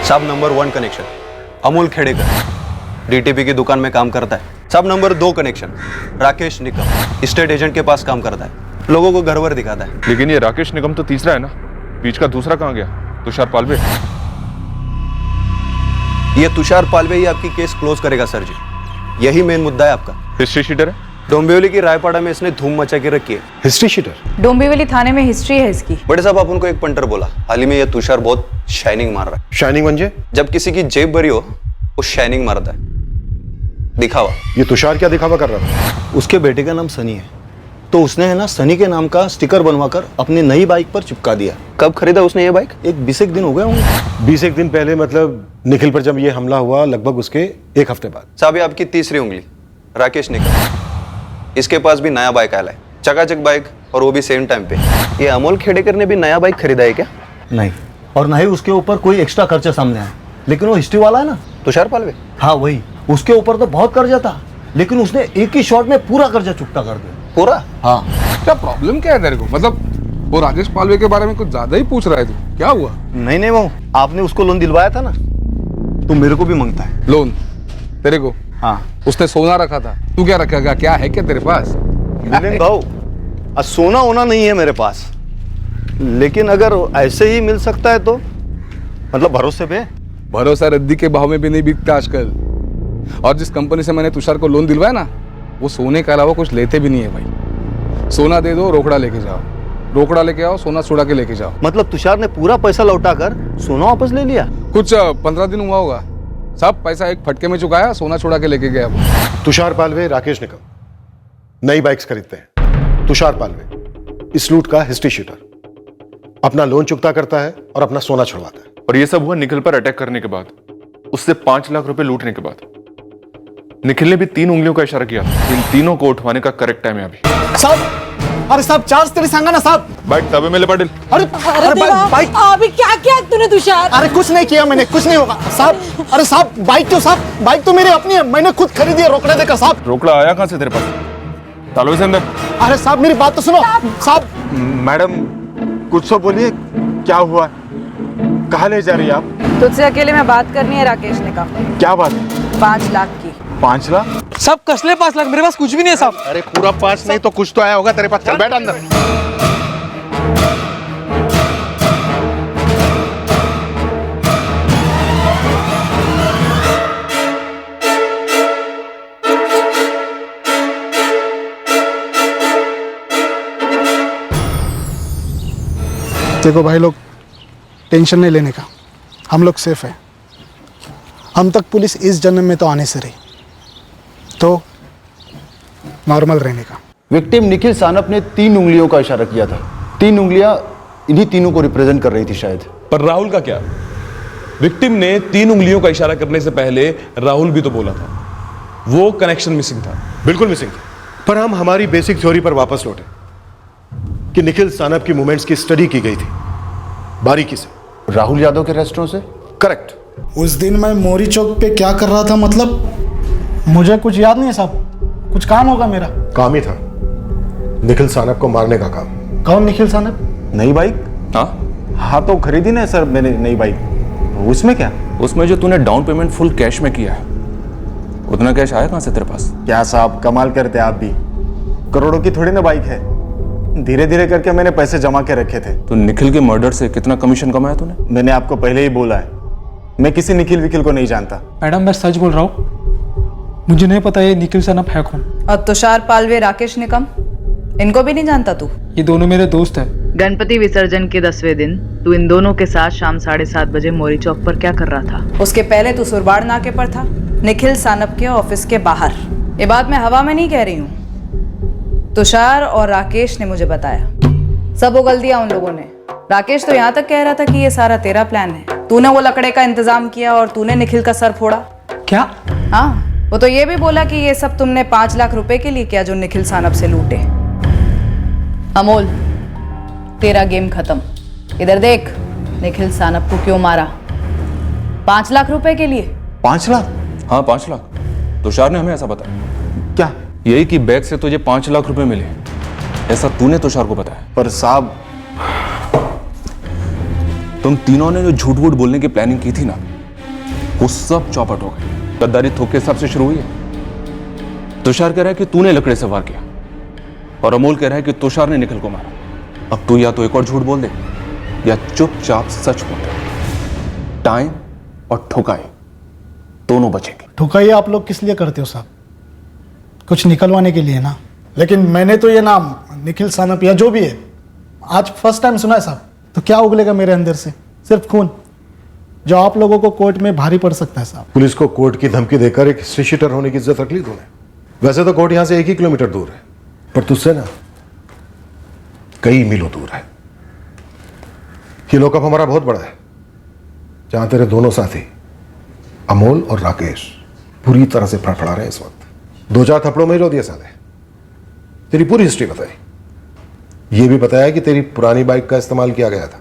सब number 1 connection Amol Khedekar, DTP की दुकान में काम करता है। सब नंबर 2 कनेक्शन राकेश निगम, स्टेट एजेंट के पास काम करता है, लोगों को घर वर दिखाता है। लेकिन ये राकेश निगम तो तीसरा है ना, बीच का दूसरा कहां गया? तुषार पालवे। ये तुषार पालवे ही आपकी केस क्लोज करेगा सर जी, यही मेन मुद्दा है आपका। हिस्ट्री शीटर है, डोंबिवली की रायपाड़ा में इसने धूम मचा के रखी है। History sheeter? डोंबिवली थाने में हिस्ट्री है इसकी। बड़े साहब, आप उनको एक पंटर बोला, हाल ही में ये तुषार बहुत शाइनिंग मार रहा है। शाइनिंग म्हणजे? जब किसी की जेब भरी हो वो शाइनिंग मारता है, दिखावा। ये तुषार क्या दिखावा कर रहा है? उसके बेटे का नाम सनी है, तो उसने है ना सनी के नाम का स्टिकर बनवाकर अपनी नई बाइक पर चिपका दिया। कब खरीदा उसने ये बाइक? एक 20 दिन हो गए होंगे। 20 दिन पहले मतलब निखिल पर जब ये हमला हुआ, लगभग उसके एक हफ्ते बाद। साहब ये आपकी तीसरी उंगली, राकेश निकल। इसके पास भी नया बाइक आया है, चकाचक बाइक, और वो भी सेम टाइम पे। ये अमोल खेड़ेकर ने भी नया बाइक खरीदा है क्या? नहीं, और ना ही उसके ऊपर कोई एक्स्ट्रा खर्चा सामने आया। लेकिन वो हिस्ट्री वाला है ना, तुषार पालवे। हाँ वही, उसके ऊपर तो बहुत कर्जा था, लेकिन उसने एक ही शॉट में पूरा कर्जा चुकता कर दिया। पूरा? हाँ। क्या प्रॉब्लम क्या है तेरे को? मतलब वो राकेश पालवे के बारे में कुछ ज्यादा ही पूछ रहा है तू, क्या हुआ? नहीं वो आपने उसको लोन दिलवाया था ना, तो मेरे को भी मांगता है लोन तेरे को? हाँ। उसने सोना रखा था, तू क्या रखेगा? क्या है क्या तेरे पास? मिलिंद भाऊ, सोना होना नहीं है मेरे पास, लेकिन अगर ऐसे ही मिल सकता है तो मतलब भरोसे पे। भरोसा रद्दी के भाव में भी नहीं बिकता आजकल। और जिस कंपनी से मैंने तुषार को लोन दिलवाया ना, वो सोने के अलावा कुछ लेते भी नहीं है भाई। सोना दे दो, रोकड़ा लेके जाओ, रोकड़ा लेके आओ, सोना छुड़ा के लेके जाओ। मतलब तुषार ने पूरा पैसा लौटा कर सोना वापस ले लिया? कुछ 15 दिन हुआ होगा, सब पैसा एक फटके में चुकाया, सोना छुड़ा के लेके गया वो। तुषार पालवे, राकेश निकम नई बाइक्स खरीदते हैं। तुषार पालवे इस लूट का हिस्ट्री शीटर, अपना लोन चुकता करता है और अपना सोना छुड़वाता है। और ये सब हुआ निखिल पर अटैक करने के बाद, उससे 5 लाख रुपए लूटने के बाद। निखिल ने भी 3 उंगलियों का इशारा किया। इन तीनों को उठवाने का करेक्ट टाइम है अभी। साहब, अरे साहब, चार्ज तेरी सांगा ना साहब। बाइक तबे में ले पाटिल। अरे बाइक अभी क्या किया तूने तुषार? अरे कुछ नहीं किया मैंने, कुछ नहीं होगा साहब। अरे साहब, बाइक तो मेरी अपनी है, मैंने खुद खरीदी है रोकड़े देकर साहब। रोकड़ा आया कहां से तेरे पास? तालवे से अंदर। अरे साहब मेरी बात तो सुनो साहब। मैडम कुछ तो बोलिए, क्या हुआ? कहाँ ले जा रही है आप? तुझसे अकेले में बात करनी है राकेश ने कहा। क्या बात है? 5 लाख की। 5 लाख? सब कसले 5 लाख, मेरे पास कुछ भी नहीं है साहब। अरे पूरा 5 नहीं तो कुछ तो आया होगा तेरे पास। चल बैठ अंदर। देखो भाई लोग, टेंशन नहीं लेने का, हम लोग सेफ हैं। हम तक पुलिस इस जन्म में तो आने से रही, तो नॉर्मल रहने का। विक्टिम निखिल सानप ने 3 उंगलियों का इशारा किया था। 3 उंगलियां इन्हीं तीनों को रिप्रेजेंट कर रही थी शायद। पर राहुल का क्या? विक्टिम ने 3 उंगलियों का इशारा करने से पहले राहुल भी तो बोला था, वो कनेक्शन मिसिंग था। बिल्कुल मिसिंग था। पर हम हमारी बेसिक थ्योरी पर वापस लौटे कि निखिल सानप की मूवमेंट्स की स्टडी की गई थी बारीकी से। राहुल यादव के रेस्टोरेंट से? करेक्ट। उस दिन मैं मोरी चौक पे क्या कर रहा था, मतलब मुझे कुछ याद नहीं है साहब। कुछ काम होगा मेरा। काम ही था निखिल सानप को मारने का काम। कौन निखिल सानप? नई बाइक? हाँ तो खरीदी ना सर मैंने नई बाइक। उसमें क्या? उसमें जो तूने डाउन पेमेंट फुल कैश में किया है, उतना कैश आया कहां से तेरे पास? क्या साहब कमाल करते आप भी, करोड़ों की थोड़ी ना बाइक है, धीरे धीरे करके मैंने पैसे जमा के रखे थे। तो निखिल के मर्डर से कितना कमीशन कमाया तूने? मैंने आपको पहले ही बोला है, मैं किसी निखिल विखिल को नहीं जानता। मैडम मैं सच बोल रहा हूँ, मुझे नहीं पता ये निखिल सानप है कौन। और तुषार पालवे, राकेश निकम, इनको भी नहीं जानता तू? ये दोनों मेरे दोस्त हैं। गणपति विसर्जन के 10वें दिन तू इन दोनों के साथ शाम 7:30 बजे मोरी चौक पर क्या कर रहा था? उसके पहले तू सुरबाड़ नाके पर था, निखिल सानप के ऑफिस के बाहर। ये बात मैं हवा में नहीं कह रही हूँ, तुषार और राकेश ने मुझे बताया। सब उगल दिया उन लोगों ने। राकेश तो यहाँ तक कह रहा था कि ये सारा तेरा प्लान है, तूने वो लकड़े का इंतजाम किया और तूने निखिल का सर फोड़ा। क्या? हाँ, वो तो ये भी बोला कि ये सब तुमने 5 लाख रुपए के लिए किया जो निखिल सानप से लूटे। अमोल, तेरा गेम खत्म। इधर देख, निखिल सानप को क्यों मारा? 5 लाख रुपए के लिए। 5 लाख? हाँ 5 लाख। तुषार ने हमें ऐसा बताया। क्या? यही कि बैग से तुझे 5 लाख रुपए मिले, ऐसा तूने तुषार को बताया। पर साहब, तुम तीनों ने जो झूठ वूठ बोलने की प्लानिंग की थी ना, वो सब चौपट हो गई। गद्दारी थोक के हिसाब से शुरू हुई है। तुषार कह रहा है कि तूने लकड़े से वार किया, और अमोल कह रहा है कि तुषार ने निखिल को मारा। अब तू या तो एक और झूठ बोल दे या चुपचाप सच बोल दे। टाइम और ठुकाई दोनों बचेंगे। ठुकाई आप लोग किस लिए करते हो साहब? कुछ निकलवाने के लिए ना। लेकिन मैंने तो ये नाम निखिल सानप या जो भी है आज फर्स्ट टाइम सुना है साहब। तो क्या उगलेगा मेरे अंदर से? सिर्फ खून, जो आप लोगों को कोर्ट में भारी पड़ सकता है साहब। पुलिस को कोर्ट की धमकी देकर एक हिस्ट्री शीटर होने की इज्जत रख ली तूने। वैसे तो कोर्ट यहाँ से 1 ही किलोमीटर दूर है, पर तुझसे ना कई मीलों दूर है। ये लॉकअप हमारा बहुत बड़ा है, जहां तेरे दोनों साथी अमोल और राकेश पूरी तरह से फड़फड़ा रहे हैं इस वक्त। 2-4 थप्पड़ों में ही रो दिया साले। तेरी पूरी हिस्ट्री बताई, ये भी बताया कि तेरी पुरानी बाइक का इस्तेमाल किया गया था।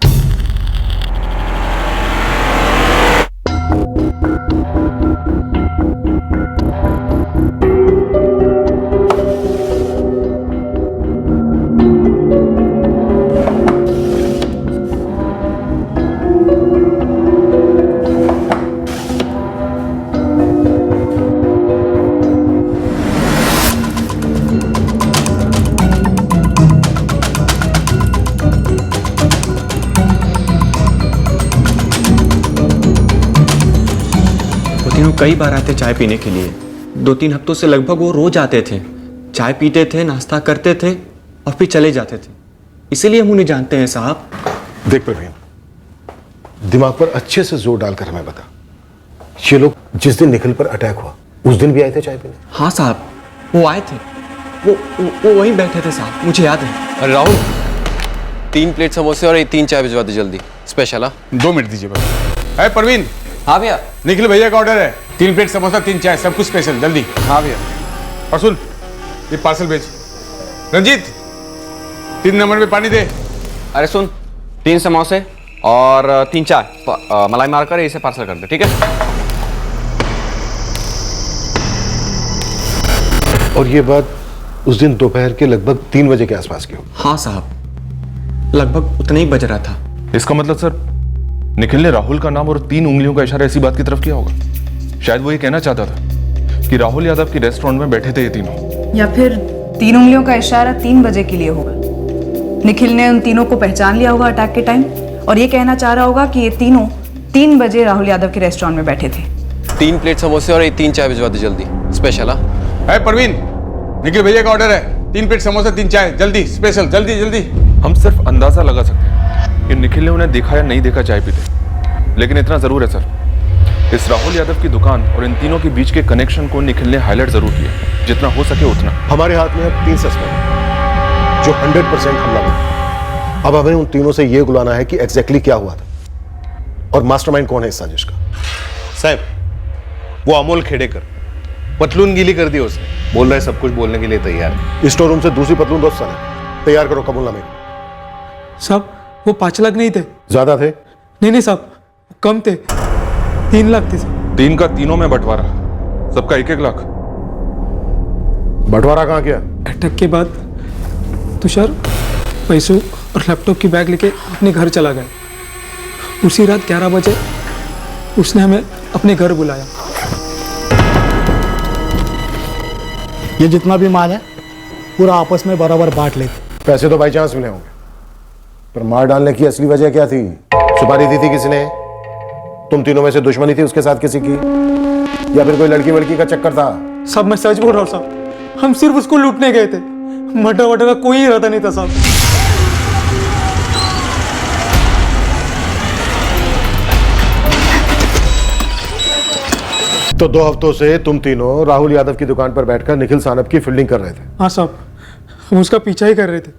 कई बार आते चाय पीने के लिए। 2-3 हफ्तों से लगभग वो रोज आते थे, चाय पीते थे, नाश्ता करते थे और फिर चले जाते थे। इसीलिए हम उन्हें जानते हैं साहब। देख प्रवीण, दिमाग पर अच्छे से जोर डालकर हमें बता, ये लोग जिस दिन निखिल पर अटैक हुआ उस दिन भी आए थे चाय पीने? हाँ साहब, वो आए थे, वो वहीं बैठे थे साहब, मुझे याद है। अरे राहुल, 3 प्लेट समोसे और 3 चाय भिजवा दे जल्दी, स्पेशल। 2 मिनट दीजिए बस। है परवीन? हाँ भैया। निखिल भैया का ऑर्डर है, 3 प्लेट समोसा, 3 चाय, सब कुछ स्पेशल, जल्दी। हाँ भैया। और सुन, ये पार्सल भेज। रंजीत, 3 नंबर में पानी दे। अरे सुन, 3 समोसे और 3 चाय मलाई मारकर इसे पार्सल कर दे, ठीक है? और ये बात उस दिन दोपहर के लगभग 3 बजे के आसपास की हो? हाँ साहब, लगभग उतना ही बज रहा था। इसका मतलब सर, निखिल ने राहुल का नाम और 3 उंगलियों का इशारा ऐसी बात की तरफ किया होगा। शायद वो ये कहना चाहता था कि राहुल यादव की रेस्टोरेंट में बैठे थे ये तीनों, या फिर 3 उंगलियों का इशारा 3 बजे के लिए होगा। निखिल ने उन तीनों को पहचान लिया होगा अटैक के टाइम, और ये कहना चाह रहा होगा कि ये तीनों 3 बजे राहुल यादव के रेस्टोरेंट में बैठे थे। 3 प्लेट समोसे और 3 चाय भिजवा दे जल्दी, स्पेशल। है परवीन, निखिल भैया का ऑर्डर है, 3 प्लेट समोसा, 3 चाय, जल्दी स्पेशल, जल्दी जल्दी। हम सिर्फ अंदाजा लगा सकते हैं कि निखिल ने उन्हें देखा या नहीं देखा चाय पीते, लेकिन इतना जरूर है सर, इस राहुल यादव की दुकान और इन तीनों के बीच के कनेक्शन को निखिल ने हाईलाइट जरूर किया, जितना हो सके उतना। हमारे हाथ में अब 3 सस्पेक्ट जो 100% हमला बने। अब हमें उन तीनों से यह गुलाना है कि एग्जैक्टली क्या हुआ था और मास्टरमाइंड कौन है इस साजिश का। साहब, वो अमोल खेड़ेकर पतलून गीली कर दी उसने, बोल रहा है सब कुछ बोलने के लिए तैयार है। स्टोर रूम से दूसरी पतलून दोस्त साले तैयार करो कबूलनामे। साहब, वो 5 लाख नहीं थे। ज्यादा थे? नहीं साहब, कम थे, 3 लाख थे साहब। 3 का तीनों में बंटवारा, सबका 1-1 लाख। बंटवारा कहाँ किया? अटैक के बाद तुषार पैसों और लैपटॉप की बैग लेके अपने घर चला गया। उसी रात 11 बजे उसने हमें अपने घर बुलाया। ये जितना भी माल है पूरा आपस में बराबर बांट लेते। पैसे तो बाई चांस मिले होंगे, पर मार डालने की असली वजह क्या थी? सुपारी दी थी किसने? तुम तीनों में से दुश्मनी थी उसके साथ किसी की, या फिर कोई लड़की वड़की का चक्कर था? साहब, मैं सच बोल रहा हूँ साहब, हम सिर्फ उसको लूटने गए थे, मर्डर वर्डर का कोई इरादा नहीं था साहब। तो 2 हफ्तों से तुम तीनों राहुल यादव की दुकान पर बैठकर निखिल सानप की फील्डिंग कर रहे थे? हाँ साहब, हम उसका पीछा ही कर रहे थे।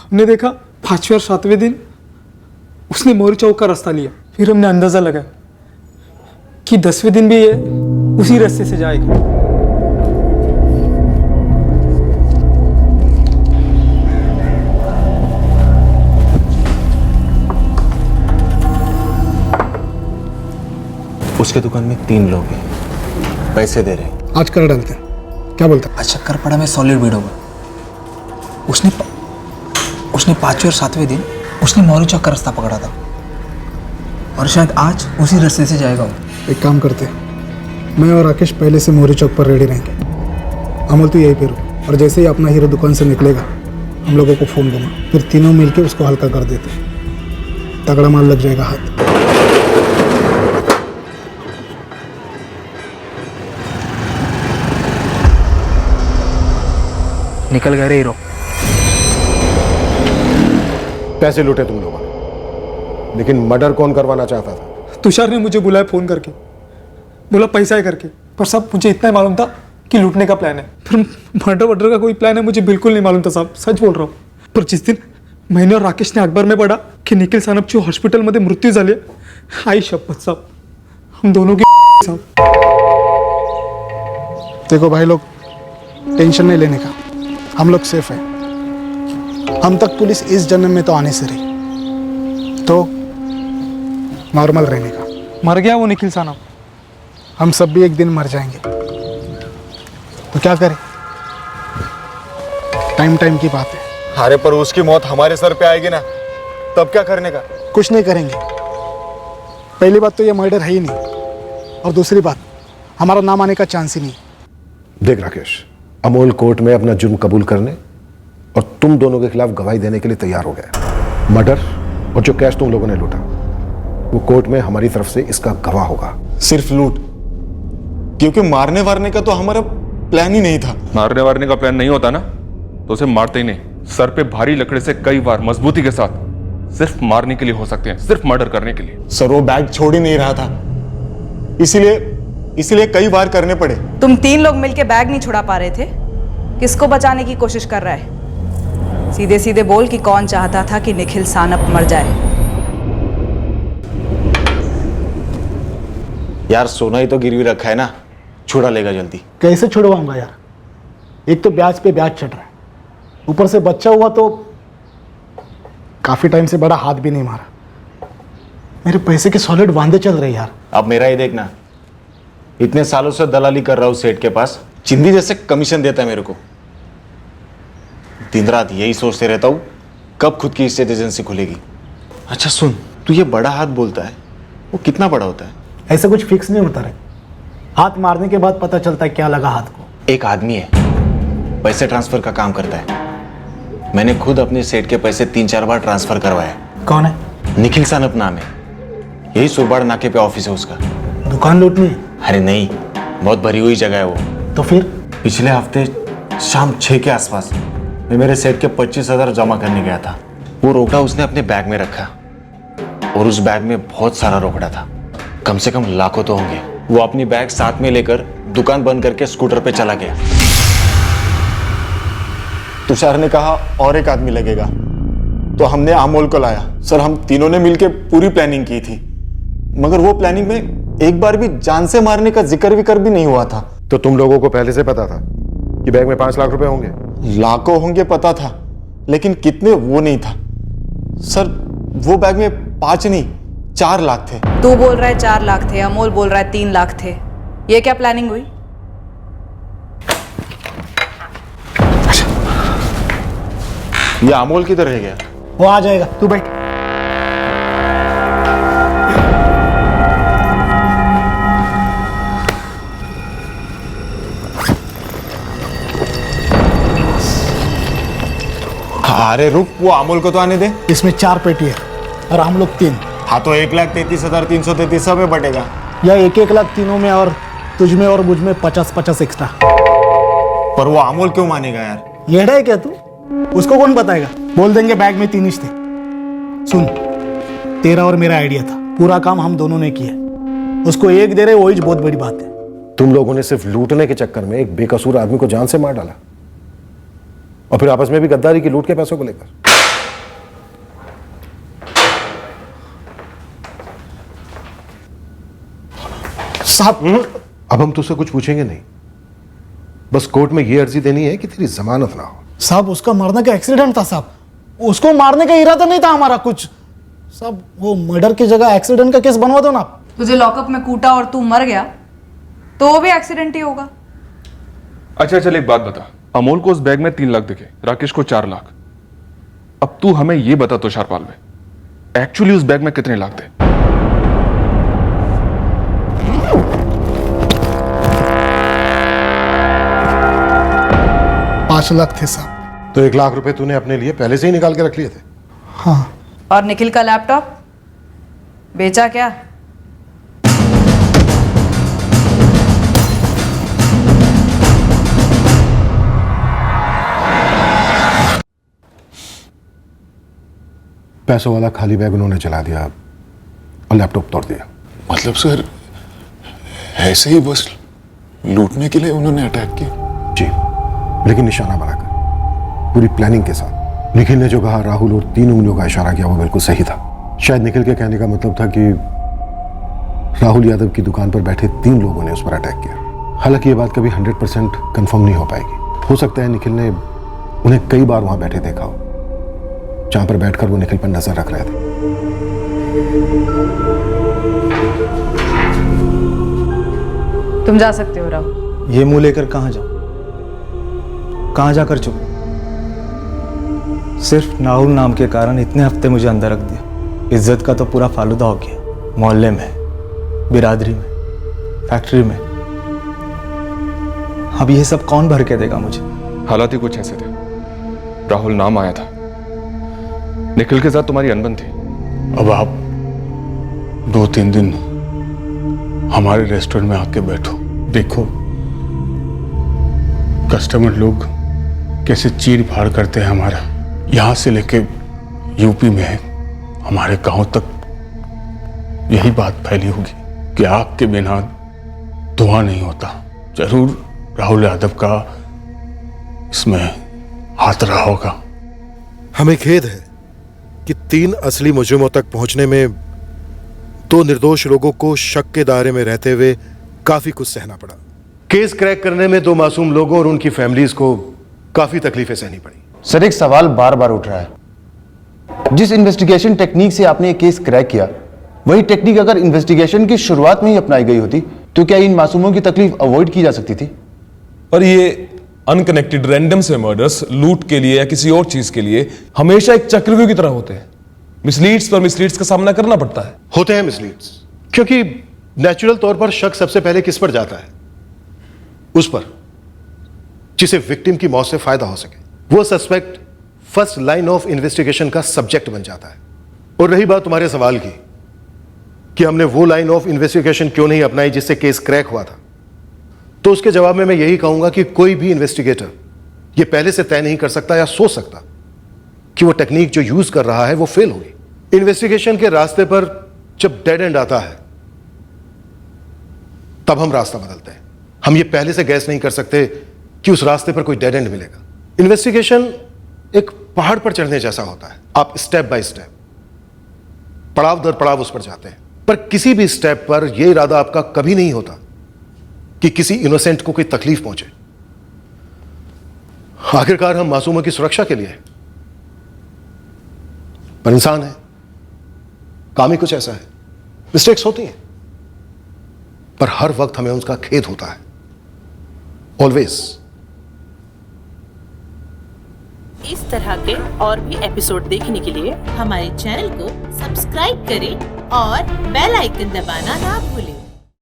हमने देखा 5वें और 7वें दिन उसने मोरी चौक का रास्ता लिया। फिर हमने अंदाजा लगाया कि 10वें दिन भी ये उसी रास्ते से जाएगा। उसके दुकान में 3 लोग हैं, पैसे दे रहे हैं। आज कर डालते हैं, क्या बोलते हैं? आज शक्करपड़ा में सॉलिड बीड होगा। उसने 5वें और 7वें दिन उसने मौरी चौक का रास्ता पकड़ा था, और शायद आज उसी रास्ते से जाएगा वो। एक काम करते हैं, मैं और राकेश पहले से मोरी चौक पर रेडी रहेंगे। अमल तो यहीं पे रुक, और जैसे ही अपना हीरो दुकान से निकलेगा हम लोगों को फ़ोन करना, फिर तीनों मिलके उसको हल्का कर देते, तगड़ा माल लग जाएगा हाथ। निकल गए रे हीरो। पैसे लूटे तुम लोगों ने, लेकिन मर्डर कौन करवाना चाहता था? तुषार ने मुझे बुलाया फ़ोन करके, बोला पैसा है करके, पर सब मुझे इतना ही मालूम था कि लूटने का प्लान है। फिर मर्डर वर्डर का कोई प्लान है मुझे बिल्कुल नहीं मालूम था साहब, सच बोल रहा हूँ। पर जिस दिन मैंने और राकेश ने अखबार में पढ़ा की निखिल सानपची हॉस्पिटलमध्ये मृत्यू झाली. आई शपथ साहब, हम दोनों की साहब. देखो भाई लोग, टेंशन नहीं लेने का, हम लोग सेफ हैं. हम तक पुलिस इस जन्म में तो आने से रही, तो नॉर्मल रहने का. मर गया वो निखिल सानप. हम सब भी एक दिन मर जाएंगे, तो क्या करें? टाइम टाइम की बात है. अरे पर उसकी मौत हमारे सर पे आएगी ना, तब क्या करने का? कुछ नहीं करेंगे. पहली बात तो ये मर्डर है ही नहीं, और दूसरी बात हमारा नाम आने का चांस ही नहीं. देख राकेश, अमोल कोर्ट में अपना जुर्म कबूल करने और तुम दोनों के खिलाफ गवाही देने के लिए तैयार हो गया. मर्डर और जो कैश तुम लोगों ने लूटा, वो कोर्ट में हमारी तरफ से इसका गवाह होगा. सिर्फ लूट? क्योंकि मारने वारने का तो हमारा प्लान ही नहीं था. मारने वारने का प्लान नहीं होता ना तो उसे मारते ही नहीं. सर पे भारी लकड़े से कई बार मजबूती के साथ सिर्फ मारने के लिए हो सकते हैं, सिर्फ मर्डर करने के लिए. सर वो बैग छोड़ ही नहीं रहा था, इसीलिए कई बार करने पड़े. तुम 3 लोग मिलके बैग नहीं छुड़ा पा रहे थे. किसको बचाने की कोशिश कर रहा है? सीधे सीधे बोल कि कौन चाहता था कि निखिल सानप मर जाए. यार सोना ही तो गिरवी रखा है ना, छुड़ा लेगा जल्दी. कैसे छुड़वाऊंगा यार? एक तो ब्याज पे ब्याज चढ़ रहा है, ऊपर से बच्चा हुआ तो काफी टाइम से बड़ा हाथ भी नहीं मारा. मेरे पैसे के सॉलिड वांदे चल रहे यार. अब मेरा ही देखना, इतने सालों से दलाली कर रहा हूं सेठ के पास, चिंदी जैसे कमीशन देता है मेरे को. दिन रात यही सोचते रहता हूं कब खुद की एस्टेट एजेंसी खुलेगी. अच्छा सुन, तू ये बड़ा हाथ बोलता है, वो कितना बड़ा होता है? ऐसा कुछ फिक्स नहीं होता रे. हाथ मारने के बाद पता चलता है क्या लगा हाथ को. एक आदमी है, पैसे ट्रांसफर का काम करता है. मैंने खुद अपने सेठ के पैसे 3-4 बार ट्रांसफर करवाया. कौन है? निखिल सानप नाम है, यही सुरबाड़ नाके पे ऑफिस है उसका. दुकान लूटनी है? अरे नहीं, बहुत भरी हुई जगह है वो. तो फिर? पिछले हफ्ते शाम 6 के आसपास मैं मेरे सेठ के 25,000 जमा करने गया था. वो रोकड़ा उसने अपने बैग में रखा, और उस बैग में बहुत सारा रोकड़ा था, कम से कम लाखों तो होंगे. वो अपनी बैग साथ में लेकर दुकान बंद करके स्कूटर पे चला गया. तुषार ने कहा और एक आदमी लगेगा, तो हमने अमोल को लाया. सर हम तीनों ने मिलकर पूरी प्लानिंग की थी, मगर वो प्लानिंग में एक बार भी जान से मारने का जिक्र विक्र भी नहीं हुआ था. तो तुम लोगों को पहले से पता था कि बैग में 5 लाख रुपए होंगे? लाखों होंगे पता था, लेकिन कितने वो नहीं था. सर वो बैग में 5 नहीं 4 लाख थे. तू बोल रहा है 4 लाख थे, अमोल बोल रहा है 3 लाख थे. ये क्या प्लानिंग हुई? ये अमोल किधर रह गया? वो आ जाएगा, तू बैठ. अरे रुक, वो अमोल को तो आने दे. इसमें 4 पेटी है और हम लोग 3. हाँ तो 1,33,333 सब में बटेगा. या 1-1 लाख तीनों में, और तुझ में और मुझ में 50-50 एक्स्ट्रा. पर वो अमोल क्यों मानेगा यार? येड़ा है क्या तू? उसको कौन बताएगा? बोल देंगे बैग में 3 ही थे. सुन, तेरा और मेरा आइडिया था, पूरा काम हम दोनों ने किया. उसको एक दे रहे वही बहुत बड़ी बात है. तुम लोगों ने सिर्फ लूटने के चक्कर में एक बेकसूर आदमी को जान से मार डाला, और फिर आपस में भी गद्दारी की, लूट के पैसों को लेकर. साहब अब हम तुझसे कुछ पूछेंगे नहीं, बस कोर्ट में ये अर्जी देनी है कि तेरी जमानत ना हो. साहब उसका मरने का एक्सीडेंट था साहब, उसको मारने का इरादा नहीं था हमारा कुछ. साहब वो मर्डर की जगह एक्सीडेंट का केस बनवा दो ना. तुझे लॉकअप में कूटा और तू मर गया तो वो भी एक्सीडेंट ही होगा. अच्छा चल एक बात बता, अमोल को उस बैग में 3 लाख दिखे, राकेश को 4 लाख. अब तू हमें यह बता तुषार पालवे, एक्चुअली उस बैग में कितने लाख थे? 5 लाख थे साहब. तो 1 लाख रुपए तूने अपने लिए पहले से ही निकाल के रख लिए थे? हाँ. और निखिल का लैपटॉप बेचा क्या? पैसों वाला खाली बैग उन्होंने चला दिया और लैपटॉप तोड़ दिया. मतलब सर ऐसे ही बस लूटने के लिए उन्होंने अटैक किया? जी, लेकिन निशाना बनाकर, पूरी प्लानिंग के साथ. निखिल ने जो कहा राहुल और 3 उंगलियों का इशारा किया वो बिल्कुल सही था। शायद निखिल के कहने का मतलब था कि राहुल यादव की दुकान पर बैठे 3 लोगों ने उस पर अटैक किया। हालांकि ये बात कभी 100% कंफर्म नहीं हो पाएगी। हो सकता है निखिल ने उन्हें कई बार वहां बैठे देखा हो, जहां पर बैठकर वो निखिल पर नजर रख रहे थे। तुम जा सकते हो राहुल। ये मुंह लेकर कहां जाऊं? कहां जाकर चुप? सिर्फ राहुल नाम के कारण इतने हफ्ते मुझे अंदर रख दिया। इज्जत का तो पूरा फालूदा हो गया। मोहल्ले में, बिरादरी में, फैक्ट्री में। अब ये सब कौन भर के देगा मुझे? हालात ही कुछ ऐसे थे। राहुल नाम आया था, निखिल के साथ तुम्हारी अनबन थी। अब आप 2-3 दिन हमारे रेस्टोरेंट में आके बैठो, देखो कस्टमर लोग कैसे चीर फाड़ करते हैं हमारा। यहां से लेके यूपी में हमारे गांव तक यही बात फैली होगी कि आग के बिना धुआं नहीं होता। जरूर राहुल यादव का इसमें हाथ रहा होगा। हमें खेद है कि 3 असली मुजरिमों तक पहुंचने में 2 निर्दोष लोगों को शक के दायरे में रहते हुए काफी कुछ सहना पड़ा। केस क्रैक करने में 2 मासूम लोगों और उनकी फैमिलीज को काफी तकलीफें सहनी पड़ी। सर, एक सवाल बार बार उठ रहा है। जिस इन्वेस्टिगेशन टेक्निक से आपने ये केस क्रैक किया, वही टेक्निक अगर इन्वेस्टिगेशन की शुरुआत में ही अपनाई गई होती तो क्या इन मासूमों की तकलीफ अवॉइड की जा सकती थी? पर ये अनकनेक्टेड रैंडम से मर्डर्स लूट के लिए या किसी और चीज के लिए हमेशा एक चक्रव्यूह की तरह होते हैं। मिसलीड्स पर मिसलीड्स का सामना करना पड़ता है। होते हैं मिसलीड्स, क्योंकि नेचुरल तौर पर शक सबसे पहले किस पर जाता है? उस पर जिसे विक्टिम की मौत से फायदा हो सके। वो suspect first line of investigation का सब्जेक्ट बन जाता है। और रही बात तुम्हारे सवाल की कि हमने वो लाइन ऑफ इन्वेस्टिगेशन क्यों नहीं अपनाई जिससे केस क्रैक हुआ था, तो उसके जवाब में मैं यही कहूंगा कि कोई भी इन्वेस्टिगेटर ये पहले से तय नहीं कर सकता या सोच सकता कि वो टेक्निक जो यूज कर रहा है वो फेल होगी। इन्वेस्टिगेशन के रास्ते पर जब डेड एंड आता है तब हम रास्ता बदलते हैं। हम ये पहले से गैस नहीं कर सकते कि उस रास्ते पर कोई डेड एंड मिलेगा। इन्वेस्टिगेशन एक पहाड़ पर चढ़ने जैसा होता है। आप स्टेप बाय स्टेप, पड़ाव दर पड़ाव उस पर जाते हैं, पर किसी भी स्टेप पर यह इरादा आपका कभी नहीं होता कि किसी इनोसेंट को कोई तकलीफ पहुंचे। आखिरकार हम मासूमों की सुरक्षा के लिए, पर इंसान है, काम ही कुछ ऐसा है। मिस्टेक्स होती हैं, पर हर वक्त हमें उसका खेद होता है। ऑलवेज। इस तरह के और भी एपिसोड देखने के लिए हमारे चैनल को सब्सक्राइब करें और बेल आइकन दबाना ना भूलें।